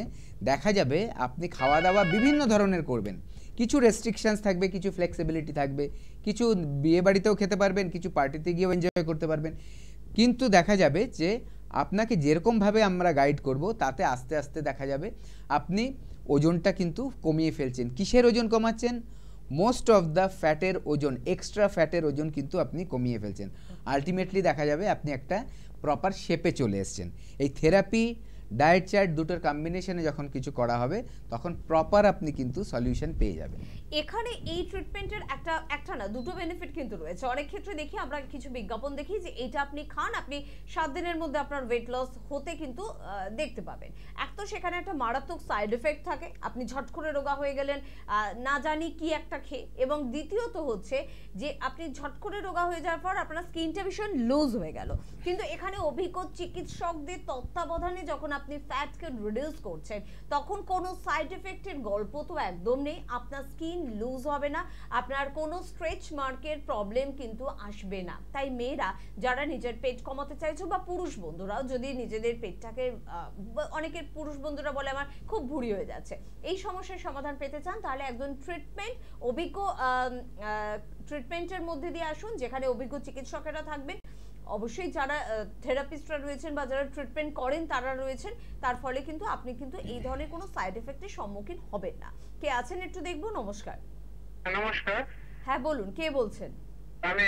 দেখা যাবে আপনি খাওয়া দাওয়া বিভিন্ন ধরনের করবেন, কিছু রেস্ট্রিকশনস থাকবে, কিছু ফ্লেক্সিবিলিটি থাকবে, কিছু বিয়ে বাড়িতেও খেতে পারবেন, কিছু পার্টিতে গিয়েও এনজয় করতে পারবেন, কিন্তু দেখা যাবে যে আপনাকে যেরকমভাবে আমরা গাইড করব, তাতে আস্তে আস্তে দেখা যাবে আপনি ওজনটা কিন্তু কমিয়ে ফেলছেন। কিসের ওজন কমাচ্ছেন? মোস্ট অফ দ্য ফ্যাটের ওজন, এক্সট্রা ফ্যাটের ওজন কিন্তু আপনি কমিয়ে ফেলছেন। আলটিমেটলি দেখা যাবে আপনি একটা প্রপার শেপে চলে এসছেন। এই থেরাপি, ডায়েট চার্ট দুটোর কম্বিনেশনে যখন কিছু করা হবে তখন প্রপার আপনি কিন্তু সলিউশন পেয়ে যাবেন। এখানে এই ট্রিটমেন্টের একটা না দুটো বেনিফিট কিন্তু রয়েছে। অনেক ক্ষেত্রে দেখি আমরা কিছু বিজ্ঞাপন দেখি যে এটা আপনি খান, আপনি 7 দিনের মধ্যে আপনার ওয়েট লস হতে কিন্তু দেখতে পাবেন। এক তো সেখানে একটা মারাত্মক সাইড এফেক্ট থাকে, আপনি ঝট করে রোগা হয়ে গেলেন না জানি কি একটা খেয়ে, এবং দ্বিতীয়ত হচ্ছে যে আপনি ঝট করে রোগা হয়ে যাওয়ার পর আপনার স্কিনটা ভীষণ লুজ হয়ে গেল। কিন্তু এখানে অভিজ্ঞ চিকিৎসকদের তত্ত্বাবধানে যখন আপনি ফ্যাটকে রিডিউস করছেন তখন কোনো সাইড এফেক্টের গল্প তো একদম নেই। আপনার স্কিন লুজ হবে না, আপনার কোনো স্ট্রেচ মার্কের প্রবলেম কিন্তু আসবে না। তাই মেয়েরা যারা নিজের পেট কমাতে চাইছো বা পুরুষ বন্ধুরাও যদি নিজেদের পেটটাকে অনেকের পুরুষ বন্ধুরা বলে আমার খুব ভুঁড়ি হয়ে যাচ্ছে, এই সমস্যার সমাধান পেতে চান তাহলে একজন অভিজ্ঞ ট্রিটমেন্টের মধ্যে দিয়ে আসুন যেখানে অভিজ্ঞ চিকিৎসকেরা থাকবেন। অবশ্যই যারা থেরাপিস্টরা রয়েছেন বা যারা ট্রিটমেন্ট করেন তারা রয়েছেন, তার ফলে কিন্তু আপনি কিন্তু এই ধরনের কোনো সাইড এফেক্টের সম্মুখীন হবেন না। কে আছেন একটু দেখবো। নমস্কার। নমস্কার। হ্যাঁ বলুন, কে বলছেন? আমি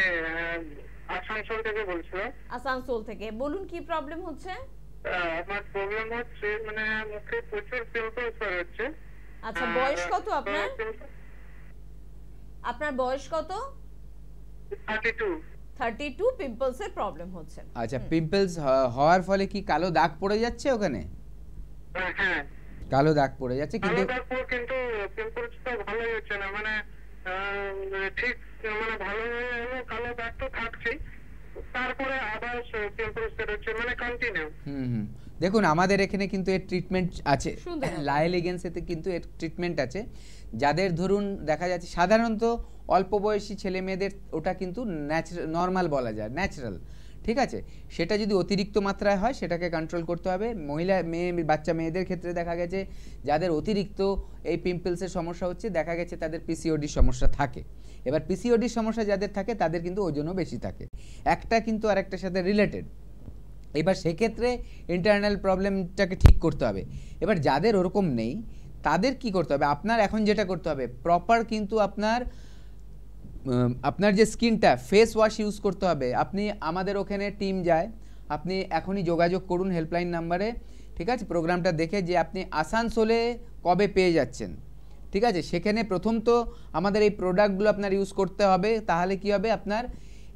আসানসোল থেকে বলছিলাম। আসানসোল থেকে বলুন, কি প্রবলেম হচ্ছে? আমার প্রবলেম হচ্ছে মানে মুখে প্রচুর পিম্পলস হচ্ছে। আচ্ছা, বয়স কত আপনার? আপনার বয়স কত? 32। 32, পিম্পলসের প্রবলেম হচ্ছে। আচ্ছা, পিম্পলস হওয়ার ফলে কি কালো দাগ পড়ে যাচ্ছে ওখানে? হ্যাঁ, কালো দাগ পড়ে যাচ্ছে, কিন্তু পিম্পলসটা ভালো হচ্ছে না, মানে ঠিক মানে ভালো হয়ে কালো দাগ তো থাকছেই, তারপরে আবার পিম্পলস হচ্ছে মানে কন্টিনিউ। দেখুন আমাদের এখানে কিন্তু এর ট্রিটমেন্ট আছে, লায়েল এগেন্সেতে কিন্তু এর ট্রিটমেন্ট আছে। যাদের ধরুন দেখা যাচ্ছে সাধারণত অল্প বয়সী ছেলে মেয়েদের ওটা কিন্তু নর্মাল বলা যায়, ন্যাচারাল, ঠিক আছে। সেটা যদি অতিরিক্ত মাত্রায় হয় সেটাকে কন্ট্রোল করতে হবে। বাচ্চা মেয়েদের ক্ষেত্রে দেখা গেছে যাদের অতিরিক্ত এই পিম্পলসের সমস্যা হচ্ছে, দেখা গেছে তাদের পিসিওডির সমস্যা থাকে। এবার পিসিওডির সমস্যা যাদের থাকে তাদের কিন্তু ওজনও বেশি থাকে, একটা কিন্তু আরেকটার সাথে রিলেটেড। এবার সেক্ষেত্রে ইন্টারনাল প্রবলেমটাকে ঠিক করতে হবে। এবার যাদের ওরকম নেই তাদের কি করতে হবে, আপনার এখন যেটা করতে হবে প্রপার কিন্তু আপনার যে স্কিনটা ফেস ওয়াশ ইউজ করতে হবে। আপনি আমাদের ওখানে টিম যায়, আপনি এখনই যোগাযোগ করুন হেল্পলাইন নাম্বারে, ঠিক আছে, প্রোগ্রামটা দেখে যে আপনি আসানসোলে কবে পেয়ে যাচ্ছেন, ঠিক আছে। সেখানে প্রথম তো আমাদের এই প্রোডাক্টগুলো আপনার ইউজ করতে হবে, তাহলে কি হবে আপনার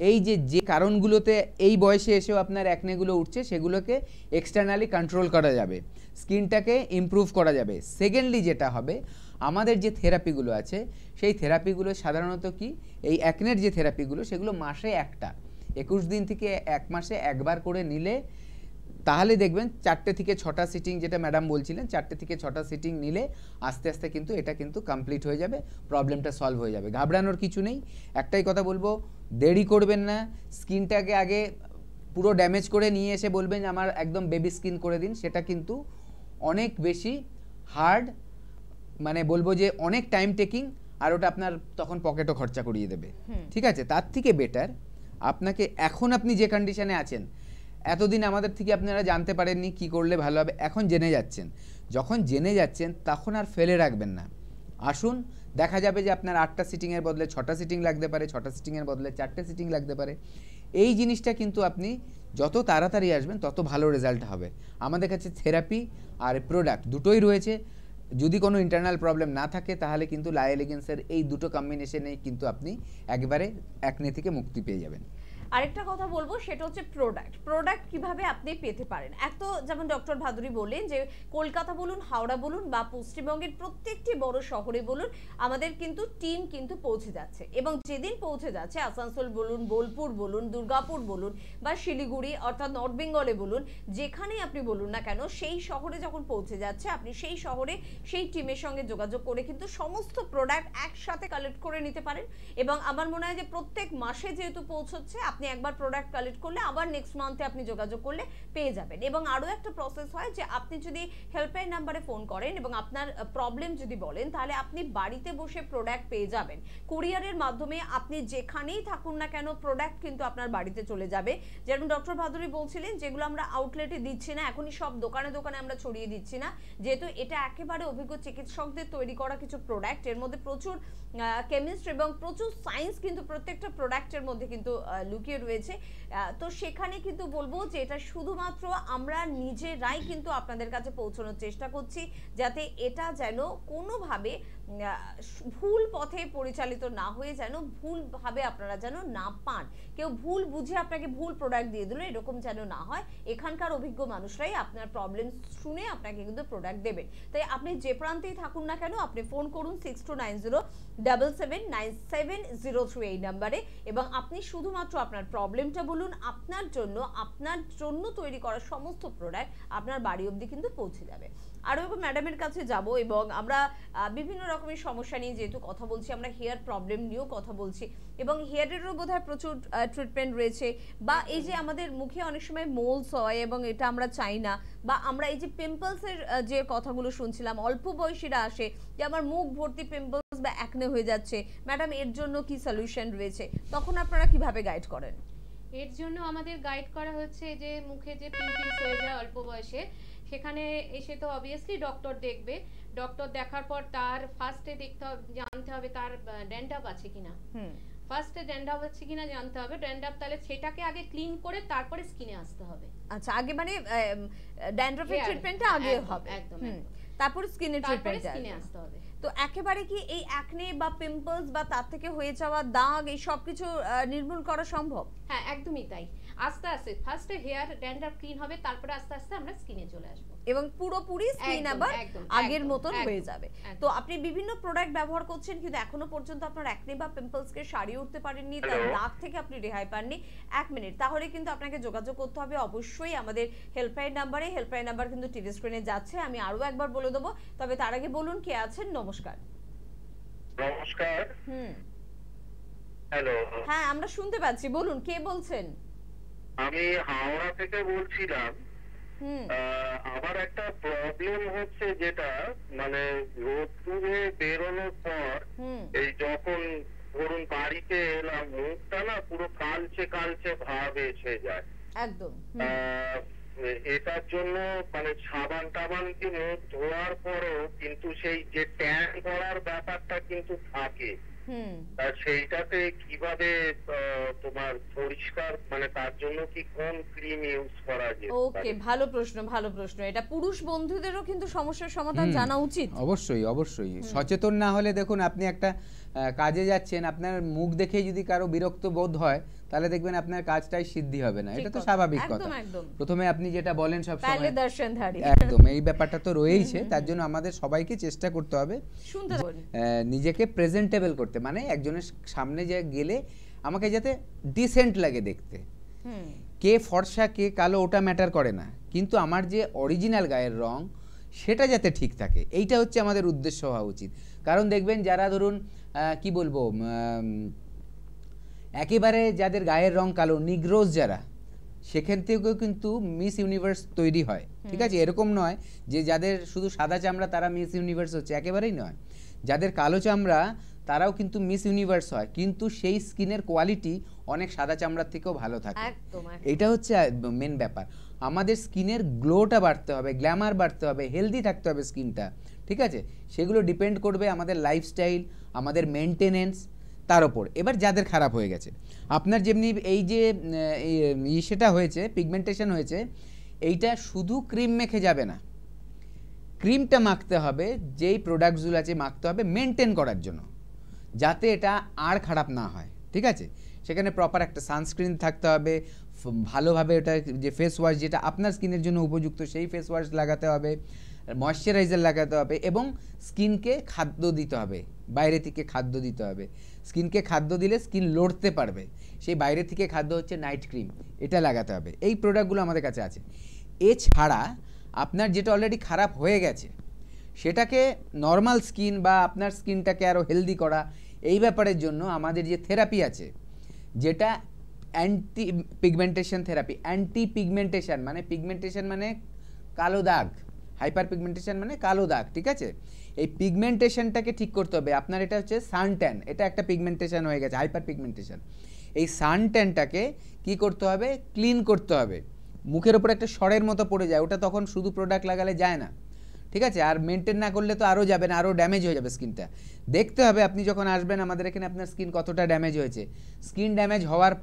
এই যে কারণগুলোতে এই বয়সে এসেও আপনার অ্যাকনেগুলো উঠছে সেগুলোকে এক্সটার্নালি কন্ট্রোল করা যাবে, স্কিনটাকে ইমপ্রুভ করা যাবে। সেকেন্ডলি যেটা হবে আমাদের যে থেরাপিগুলো আছে সেই থেরাপিগুলো সাধারণত কি এই অ্যাকনের যে থেরাপিগুলো সেগুলো মাসে একটা 21 দিন থেকে 1 মাসে একবার করে নিলে তাহলে দেখবেন 4টে থেকে 6টা সিটিং, যেটা ম্যাডাম বলছিলেন 4টে থেকে 6টা সিটিং নিলে আস্তে আস্তে কিন্তু এটা কিন্তু কমপ্লিট হয়ে যাবে, প্রবলেমটা সলভ হয়ে যাবে। ঘাবড়ানোর কিছু নেই। একটাই কথা বলবো, দেরি করবেন না। স্কিনটাকে আগে পুরো ড্যামেজ করে নিয়ে এসে বলবেন আমার একদম বেবি স্কিন করে দিন, সেটা কিন্তু অনেক বেশি হার্ড, মানে বলবো যে অনেক টাইম টেকিং, আর ওটা আপনার তখন পকেটও খরচা করিয়ে দেবে, ঠিক আছে। তার থেকে বেটার আপনাকে এখন আপনি যে কন্ডিশনে আছেন, এতদিন আমাদের থেকে আপনারা জানতে পারেননি কি করলে ভালো হবে, এখন জেনে যাচ্ছেন। যখন জেনে যাচ্ছেন তখন আর ফেলে রাখবেন না, আসুন। দেখা যাবে যে আপনার 8টা সিটিংয়ের বদলে 6টা সিটিং লাগতে পারে, 6টা সিটিংয়ের বদলে 4টে সিটিং লাগতে পারে। এই জিনিসটা কিন্তু আপনি যত তাড়াতাড়ি আসবেন তত ভালো রেজাল্ট হবে। আমাদের কাছে থেরাপি আর প্রোডাক্ট দুটোই রয়েছে। যদি কোনো ইন্টারনাল প্রবলেম না থাকে তাহলে কিন্তু লায়েল এগেন্সের এই দুটো কম্বিনেশনেই কিন্তু আপনি একবারে অ্যাকনে থেকে মুক্তি পেয়ে যাবেন। আরেকটা কথা বলবো সেটা হচ্ছে প্রোডাক্ট কিভাবে আপনি পেতে পারেন। এক তো যেমন ডক্টর ভাদুরী বললেন যে কলকাতা বলুন, হাওড়া বলুন বা পশ্চিমবঙ্গের প্রত্যেকটি বড় শহরে বলুন আমাদের কিন্তু টিম কিন্তু পৌঁছে যাচ্ছে, এবং যেদিন পৌঁছে যাচ্ছে আসানসোল বলুন, বোলপুর বলুন, দুর্গাপুর বলুন বা শিলিগুড়ি অর্থাৎ নর্থ বেঙ্গলে বলুন, যেখানেই আপনি বলুন না কেন সেই শহরে যখন পৌঁছে যাচ্ছে আপনি সেই শহরে সেই টিমের সঙ্গে যোগাযোগ করে কিন্তু সমস্ত প্রোডাক্ট একসাথে কালেক্ট করে নিতে পারেন। এবং আমার মনে হয় যে প্রত্যেক মাসে যেহেতু পৌঁছচ্ছে আপনি একবার প্রোডাক্ট কালেক্ট করলে আবার নেক্সট মান্থে আপনি যোগাযোগ করলে পেয়ে যাবেন। এবং আরও একটা প্রসেস হয় যে আপনি যদি হেল্পলাইন নাম্বারে ফোন করেন এবং আপনার প্রবলেম যদি বলেন তাহলে আপনি বাড়িতে বসে প্রোডাক্ট পেয়ে যাবেন। কুরিয়ারের মাধ্যমে আপনি যেখানেই থাকুন না কেন প্রোডাক্ট কিন্তু আপনার বাড়িতে চলে যাবে। যেরকম ডক্টর ভাদুরী বলছিলেন যেগুলো আমরা আউটলেটে দিচ্ছি না, এখনই সব দোকানে দোকানে আমরা ছড়িয়ে দিচ্ছি না, যেহেতু এটা একেবারে অভিজ্ঞ চিকিৎসকদের তৈরি করা কিছু প্রোডাক্ট, এর মধ্যে প্রচুর কেমিস্ট এবং প্রচুর সায়েন্স কিন্তু প্রত্যেকটা প্রোডাক্টের মধ্যে কিন্তু লুকিয়ে লুকিয়ে রয়েছে। তো সেখানে কিন্তু বলবো যে এটা শুধুমাত্র আমরা নিজেরাই কিন্তু আপনাদের কাছে পৌঁছানোর চেষ্টা করছি, যাতে এটা যেন কোনোভাবে ভুল পথে পরিচালিত না হয়ে, যেন ভুলভাবে আপনারা যেন না পান, কেউ ভুল বুঝে আপনাকে ভুল প্রোডাক্ট দিয়ে দিল, এরকম যেন না হয়। এখানকার অভিজ্ঞ মানুষরাই আপনার প্রবলেম শুনে আপনাকে কিন্তু প্রোডাক্ট দেবেন। তাই আপনি যে প্রান্তেই থাকুন না কেন, আপনি ফোন করুন 6290779703 এই নাম্বারে, এবং আপনি শুধুমাত্র আপনার প্রবলেমটা বলুন। আপনার জন্য তৈরি করা সমস্ত প্রোডাক্ট আপনার বাড়ি অবধি কিন্তু পৌঁছে যাবে। আরও একবার ম্যাডামের কাছে যাব, এবং আমরা বিভিন্ন রকমের সমস্যা নিয়ে যেহেতু কথা বলছি, আমরা হেয়ার প্রবলেম নিয়েও কথা বলছি, এবং হেয়ারেরও বোধহয় প্রচুর ট্রিটমেন্ট রয়েছে, বা এই যে আমাদের মুখে অনেক সময় মোলস হয় এবং এটা আমরা চাই না, বা আমরা এই যে পিম্পলসের যে কথাগুলো শুনছিলাম, অল্প বয়সীরা আসে যে আমার মুখ ভর্তি পিম্পলস বা অ্যাকনে হয়ে যাচ্ছে, ম্যাডাম এর জন্য কি সলিউশন রয়েছে, তখন আপনারা কিভাবে গাইড করেন? এর জন্য আমাদের গাইড করা হচ্ছে যে মুখে যে পিম্পলস হয়ে যায় অল্প বয়সে, সেখানে এসে তো অবভিয়াসলি ডক্টর দেখবে। ডক্টর দেখার পর তার ফার্স্টে জানতে হবে তার ড্যান্ড্রাফ আছে কিনা। ফার্স্টে ড্যান্ড্রাফ আছে কিনা জানতে হবে। ড্যান্ড্রাফ তাহলে সেটাকে আগে ক্লিন করে তারপরে স্কিনে আসতে হবে। আচ্ছা, আগে মানে ড্যান্ড্রাফের ট্রিটমেন্টটা আগে হবে, একদম, তারপর স্কিনের ট্রিটমেন্টে আসতে হবে। তো একেবারে কি এই অ্যাকনে বা পিম্পলস বা তার থেকে হয়ে যাওয়া দাগ এই সব কিছু নির্মূল করা সম্ভব? হ্যাঁ, একদমই তাই। আস্তে আস্তে ফার্স্টে হেয়ার ড্যান্ড্রাফ ক্লিন হবে, তারপরে আস্তে আস্তে আমরা স্কিনে চলে আসব, এবং পুরোপুরি স্কিন আবার আগের মতন হয়ে যাবে। তো আপনি বিভিন্ন প্রোডাক্ট ব্যবহার করছেন, কিন্তু এখনো পর্যন্ত আপনার অ্যাকনে বা পিম্পলসকে সারিয়ে উঠতে পারেননি, তার দাগ থেকে আপনি রেহাই পাননি। 1 মিনিট, তাহলে কিন্তু আপনাকে যোগাযোগ করতে হবে অবশ্যই আমাদের হেল্পলাইন নাম্বারে। হেল্পলাইন নাম্বার কিন্তু টিভি স্ক্রিনে যাচ্ছে, আমি আরো একবার বলে দেবো। তবে তার আগে বলুন কে আছেন। নমস্কার। নমস্কার। হ্যালো। হ্যাঁ, আমরা শুনতে পাচ্ছি, বলুন কে বলছেন? আমি হাওড়া থেকে বলছিলাম। আমার একটা প্রবলেম হচ্ছে, যেটা মানে রোদ্দুরে বেরোনোর পর এই যখন ধরুন বাড়িতে এলাম, মুখটা না পুরো কালচে কালচে ভাব এসে যায় একদম। এটার জন্য মানে সাবান টাবান কি মুখ ধোয়ার পরেও কিন্তু সেই যে ট্যান করার ব্যাপারটা কিন্তু থাকে, সেইটাতে কিভাবে তোমার পরিষ্কার, মানে তার জন্য কি কোন ক্রিম ইউজ করা যায়? ওকে, ভালো প্রশ্ন। এটা পুরুষ বন্ধুদেরও কিন্তু সমস্যার সমাধান জানা উচিত। অবশ্যই সচেতন না হলে, দেখুন আপনি একটা কাজে যাচ্ছেন, আপনার মুখ দেখে যদি কারো বিরক্ত বোধ হয়, তাহলে দেখবেন আপনার কাজটাই সিদ্ধি হবে না। এটা তো স্বাভাবিক কথা। প্রথমে আপনি যেটা বলেন সব সময় একদম এই ব্যাপারটা তো রয়েইছে। তার জন্য আমাদের সবাইকে চেষ্টা করতে হবে নিজেকে প্রেজেন্টেবল করতে, মানে একজনের সামনে যে গেলে আমাকে যাতে ডিসেন্ট লাগে দেখতে। কে ফর্সা কে কালো ওটা ম্যাটার করে না, কিন্তু আমার যে অরিজিনাল গায়ের রং সেটা যাতে ঠিক থাকে, এইটা হচ্ছে আমাদের উদ্দেশ্য হওয়া উচিত। কারণ দেখবেন যারা ধরুন কি বলবো, একেবারে যাদের গায়ের রং কালো, নিগ্রোজ যারা, সেখান থেকেও কিন্তু মিস ইউনিভার্স তৈরি হয়। ঠিক আছে, এরকম নয় যে যাদের শুধু সাদা চামড়া তারা মিস ইউনিভার্স হচ্ছে, একেবারেই নয়। যাদের কালো চামড়া তারাও কিন্তু মিস ইউনিভার্স হয়, কিন্তু সেই স্কিনের কোয়ালিটি অনেক সাদা চামড়ার থেকেও ভালো থাকে। এটা হচ্ছে মেন ব্যাপার। আমাদের স্কিনের গ্লোটা বাড়তে হবে, গ্ল্যামার বাড়তে হবে, হেলদি থাকতে হবে স্কিনটা। ঠিক আছে, সেগুলো ডিপেন্ড করবে আমাদের লাইফস্টাইল, আমাদের মেনটেনেন্স, তার ওপর। এবার যাদের খারাপ হয়ে গেছে, আপনার যেমনি এই যে সেটা হয়েছে, পিগমেন্টেশন হয়েছে, এইটা শুধু ক্রিম মেখে যাবে না, ক্রিমটা মাখতে হবে, যেই প্রোডাক্টসগুলো আছে মাখতে হবে মেনটেন করার জন্য, যাতে এটা আর খারাপ না হয়। ঠিক আছে, সেখানে প্রপার একটা সানস্ক্রিন থাকতে হবে, ভালোভাবে ওটা যে ফেস ওয়াশ যেটা আপনার স্কিনের জন্য উপযুক্ত সেই ফেস ওয়াশ লাগাতে হবে, ময়শ্চারাইজার লাগাতে হবে, এবং স্কিনকে খাদ্য দিতে হবে, বাইরে থেকে খাদ্য দিতে হবে। স্কিনকে খাদ্য দিলে স্কিন লড়তে পারবে, সেই বাইরে থেকে খাদ্য হচ্ছে নাইট ক্রিম, এটা লাগাতে হবে। এই প্রোডাক্টগুলো আমাদের কাছে আছে। এছাড়া আপনার যেটা অলরেডি খারাপ হয়ে গেছে সেটাকে নর্মাল স্কিন বা আপনার স্কিনটাকে আরও হেলদি করা, এই ব্যাপারের জন্য আমাদের যে থেরাপি আছে, যেটা anti pigmentation therapy. Anti pigmentation মানে, পিগমেন্টেশন মানে কালো দাগ, হাইপার পিগমেন্টেশন মানে কালো দাগ। ঠিক আছে, এই পিগমেন্টেশনটাকে ঠিক করতে হবে। আপনার এটা হচ্ছে সানট্যান, এটা একটা পিগমেন্টেশন হয়ে গেছে, হাইপার পিগমেন্টেশন। এই সানট্যানটাকে কি করতে হবে, ক্লিন করতে হবে। মুখের ওপর একটা সরের মতো পড়ে যায়, ওটা তখন শুধু প্রোডাক্ট লাগালে যায় না। ঠিক আছে, আর মেনটেন না করলে তো আরও যাবে না, আরও ড্যামেজ হয়ে যাবে স্কিনটা। দেখতে হবে আপনি যখন আসবেন আমাদের এখানে আপনার স্কিন কতটা ড্যামেজ হয়েছে, স্কিন ড্যামেজ হওয়ার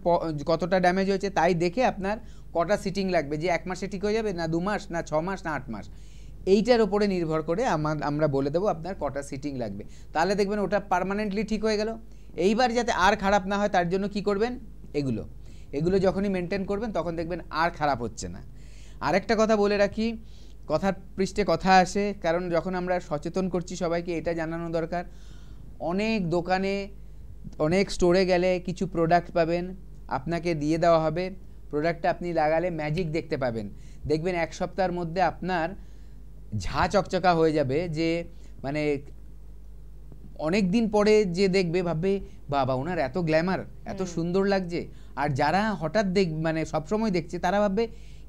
কতটা ড্যামেজ হয়েছে তাই দেখে আপনার কটা সিটিং লাগবে, যে 1 মাসে ঠিক হয়ে যাবে না 2 মাস না 6 মাস না 8 মাস, এইটার ওপরে নির্ভর করে আমরা বলে দেবো আপনার কটা সিটিং লাগবে। তাহলে দেখবেন ওটা পার্মানেন্টলি ঠিক হয়ে গেল। এইবার যাতে আর খারাপ না হয় তার জন্য কি করবেন, এগুলো যখনই মেনটেন করবেন তখন দেখবেন আর খারাপ হচ্ছে না। আরেকটা কথা বলে রাখি, কথার পৃষ্ঠে কথা আসে, কারণ যখন আমরা সচেতন করছি সবাইকে এটা জানানো দরকার, অনেক দোকানে অনেক স্টোরে গেলে কিছু প্রোডাক্ট পাবেন আপনাকে দিয়ে দেওয়া হবে, প্রোডাক্টটা আপনি লাগালে ম্যাজিক দেখতে পাবেন, দেখবেন 1 সপ্তাহের মধ্যে আপনার ঝা চকচকা হয়ে যাবে, যে মানে অনেক দিন পরে যে দেখবে ভাববে বাবা ওনার এত গ্ল্যামার, এত সুন্দর লাগছে। আর যারা হঠাৎ মানে সবসময় দেখছে তারা ভাববে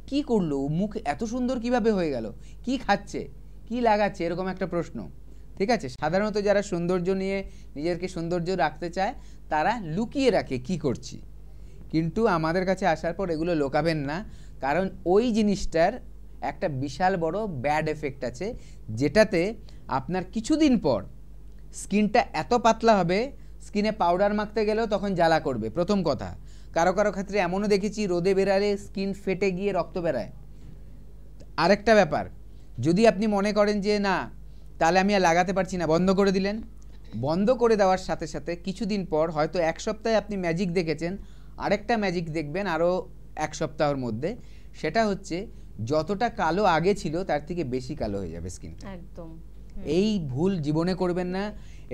কি করলো, মুখ এত সুন্দর কিভাবে হয়ে গেল, কি খাচ্ছে, কি লাগাচ্ছে, এরকম একটা প্রশ্ন। ঠিক আছে, সাধারণত যারা সৌন্দর্য নিয়ে নিজেকে সৌন্দর্য রাখতে চায় তারা লুকিয়ে রাখে কি করছি, কিন্তু আমাদের কাছে আসার পর এগুলো লোকাবেন না, কারণ ওই জিনিসটার একটা বিশাল বড় ব্যাড এফেক্ট আছে, যেটাতে আপনার কিছুদিন পর স্কিনটা এত পাতলা হবে, স্কিনে পাউডার মাখতে গেলেও তখন জ্বালা করবে। প্রথম কথা, কারো কারো ক্ষেত্রে এমনও দেখেছি রোদে বেরালে স্কিন ফেটে গিয়ে রক্ত বেরায়। আরেকটা ব্যাপার, যদি আপনি মনে করেন যে না তাহলে আমি আর লাগাতে পারছি না, বন্ধ করে দিলেন, বন্ধ করে দেওয়ার সাথে সাথে কিছুদিন পর হয়তো 1 সপ্তাহে আপনি ম্যাজিক দেখেছেন, আরেকটা ম্যাজিক দেখবেন আরও 1 সপ্তাহের মধ্যে, সেটা হচ্ছে যতটা কালো আগে ছিল তার থেকে বেশি কালো হয়ে যাবে স্কিনটা। একদম। এই ভুল জীবনে করবেন না,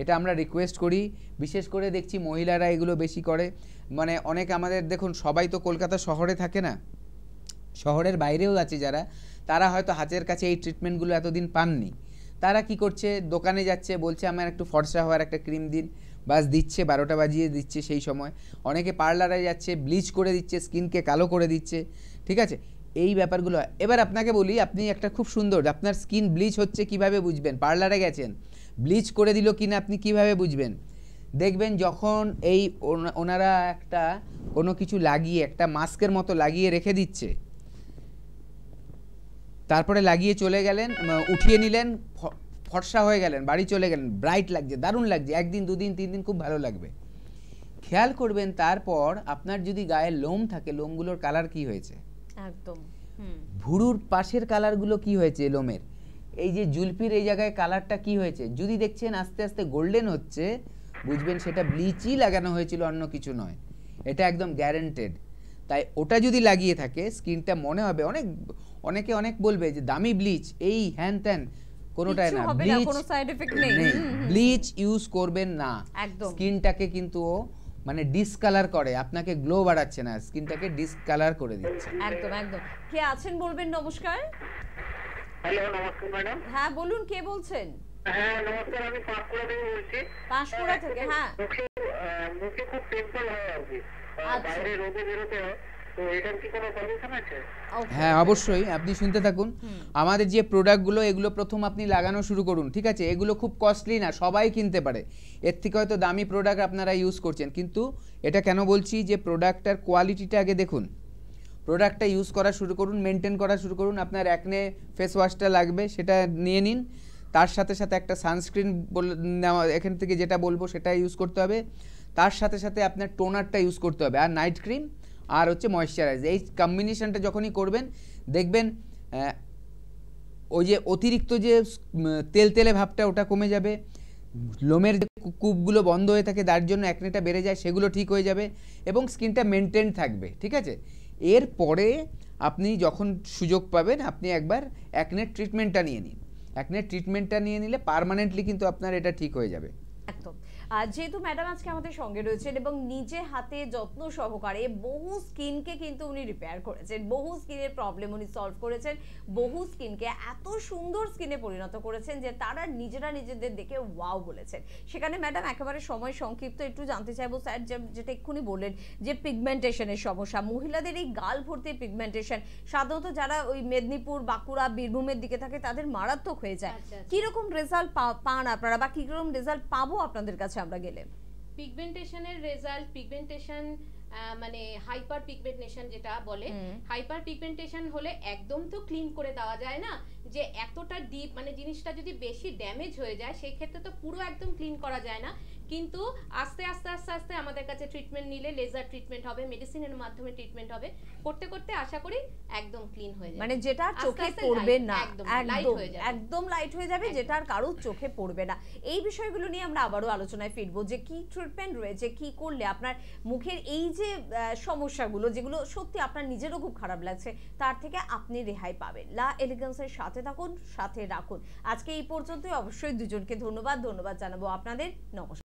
এটা আমরা রিকোয়েস্ট করি। বিশেষ করে দেখছি মহিলারা এগুলো বেশি করে, মানে অনেক আমাদের দেখুন সবাই তো কলকাতা শহরে থাকে না, শহরের বাইরেও আছে যারা, তারা হয়তো হাতের কাছে এই ট্রিটমেন্টগুলো এতদিন পাননি, তারা কি করছে দোকানে যাচ্ছে, বলছে আমার একটু ফর্সা হওয়ার একটা ক্রিম দিন, বাস দিচ্ছে, 12টা বাজিয়ে দিচ্ছে সেই সময়। অনেকে পার্লারে যাচ্ছে, ব্লিচ করে দিচ্ছে, স্কিনকে কালো করে দিচ্ছে। ঠিক আছে, এই ব্যাপারগুলো। এবার আপনাকে বলি, আপনি একটা খুব সুন্দর, আপনার স্কিন ব্লিচ হচ্ছে কিভাবে বুঝবেন, পার্লারে গেছেন ব্লিচ করে দিল কিনা আপনি কিভাবে বুঝবেন, দেখবেন যখন এই ওনারা একটা কোনো কিছু লাগিয়ে একটা মাস্কের মতো লাগিয়ে রেখে দিচ্ছে, তারপরে লাগিয়ে চলে গেলেন, উঠিয়ে নিলেন, ফর্সা হয়ে গেলেন, বাড়ি চলে গেলেন, ব্রাইট লাগছে, দারুণ লাগছে, 1 দিন 2 দিন 3 দিন খুব ভালো লাগবে। খেয়াল করবেন তারপর আপনার যদি গায়ে লোম থাকে, লোমগুলোর কালার কি হয়েছে, একদম ভুরুর পাশের কালারগুলো কি হয়েছে লোমের, এই যে জুলপির এই জায়গায় কালারটা কি হয়েছে, যদি দেখছেন আস্তে আস্তে গোল্ডেন হচ্ছে, বুঝবেন সেটা ব্লিচই লাগানো হয়েছিল, অন্য কিছু নয়, এটা একদম গ্যারান্টেড। তাই ওটা যদি লাগিয়ে থাকে স্কিনটা মনে হবে অনেকে অনেক বলবে যে দামি ব্লিচ এই হ্যান ত্যান, কোনোটাই না, ব্লিচ ইউজ করবেন না, স্কিনটাকে কিন্তু মানে ডিসকালার করে, আপনাকে গ্লো বাড়াচ্ছে না, স্কিনটাকে ডিসকালার করে দিচ্ছে। একদম একদম। কে আছেন বলবেন? নমস্কার। হ্যালো, নমস্কার ম্যাডাম। হ্যাঁ বলুন, কে বলছেন? হ্যাঁ নমস্কার, আমি পাঁশকুড়া থেকে বলছি। পাঁশকুড়া থেকে? হ্যাঁ, মুখে খুব পিম্পল হয় আর কি, বাইরে রোদে বেরোতে হয়, তো এটার কি কোনো সলিউশন আছে? হ্যাঁ অবশ্যই, আপনি শুনতে থাকুন। আমাদের যে প্রোডাক্টগুলো এগুলো প্রথম আপনি লাগানো শুরু করুন, ঠিক আছে, এগুলো খুব কস্টলি না, সবাই কিনতে পারে, এর থেকে হয়তো দামি প্রোডাক্ট আপনারা ইউজ করছেন, কিন্তু এটা কেন বলছি যে প্রোডাক্টটার কোয়ালিটিটা আগে দেখুন, প্রোডাক্টটা ইউজ করা শুরু করুন, মেনটেন করা শুরু করুন। আপনার অ্যাকনে ফেস ওয়াশটা লাগবে, সেটা নিয়ে নিন, তার সাথে সাথে একটা সানস্ক্রিন এখান থেকে যেটা বলবো সেটা ইউজ করতে হবে, তার সাথে সাথে আপনার টোনারটা ইউজ করতে হবে, আর নাইট ক্রিম আর হচ্ছে ময়েশ্চারাইজ, এই কম্বিনেশনটা যখনই করবেন দেখবেন ওই যে অতিরিক্ত যে তেলতেলে ভাবটা ওটা কমে যাবে, লোমের যে কূপগুলো বন্ধ হয়ে থাকে তার জন্য অ্যাকনেটা বেড়ে যায় সেগুলো ঠিক হয়ে যাবে, এবং স্কিনটা মেনটেন থাকবে। ঠিক আছে, এরপরে আপনি যখন সুযোগ পাবেন আপনি একবার অ্যাকনের ট্রিটমেন্টটা নিয়ে নিন, অ্যাকনের ট্রিটমেন্টটা নিয়ে নিলে পার্মানেন্টলি কিন্তু আপনার এটা ঠিক হয়ে যাবে। একদম। যেহেতু ম্যাডাম আজকে আমাদের সঙ্গে রয়েছেন এবং নিজে হাতে যত্ন সহকারে বহু স্কিনকে কিন্তু উনি রিপেয়ার করেছেন, বহু স্কিনের প্রবলেম উনি সলভ করেছেন, বহু স্কিনকে এত সুন্দর স্কিনে পরিণত করেছেন যে তারা নিজেরা নিজেদের দেখে ওয়াও বলেছেন। সেখানে ম্যাডাম একেবারে সময় সংক্ষিপ্ত একটু জানতে চাইবো স্যার, যেটা এক্ষুনি বললেন যে পিগমেন্টেশনের সমস্যা, মহিলাদের এই গাল ভর্তি পিগমেন্টেশন সাধারণত যারা ওই মেদিনীপুর, বাঁকুড়া, বীরভূমের দিকে থাকে তাদের মারাত্মক হয়ে যায়। কিরকম রেজাল্ট পান আপনারা, বা কিরকম রেজাল্ট পাবো আপনাদের কাছে আমরা গেলে? পিগমেন্টেশনের রেজাল্ট, পিগমেন্টেশন মানে হাইপার পিগমেন্টেশন যেটা বলে, হাইপার পিগমেন্টেশন হলে একদম তো ক্লিন করে দেওয়া যায় না, যে এতটা ডিপ মানে জিনিসটা যদি বেশি ড্যামেজ হয়ে যায় সেই ক্ষেত্রে তো পুরো একদম ক্লিন করা যায় না, কিন্তু আস্তে আস্তে আস্তে আস্তে আমাদের কাছে ট্রিটমেন্ট নিলে লেজার ট্রিটমেন্ট হবে, মেডিসিনের মাধ্যমে ট্রিটমেন্ট হবে, করতে করতে আশা করি একদম ক্লিন হয়ে যাবে, মানে যেটা চোখে আস্তে পড়বে light, না, একদম একদম লাইট হয়ে যাবে, একদম লাইট হয়ে যাবে, যেটা আর কারোর চোখে পড়বে না। এই বিষয়গুলো নিয়ে আমরা আবারও আলোচনায় ফিরবো যে কি ট্রিটমেন্ট রয়েছে, কি করলে আপনার মুখের এই যে সমস্যাগুলো যেগুলো সত্যি আপনার নিজেরও খুব খারাপ লাগছে তার থেকে আপনি রেহাই পাবেন। লা এলিগেন্সের সাথে থাকুন, সাথে রাখুন। আজকে এই পর্যন্তই। অবশ্যই দুজনকে ধন্যবাদ জানাবো আপনাদের। নমস্কার।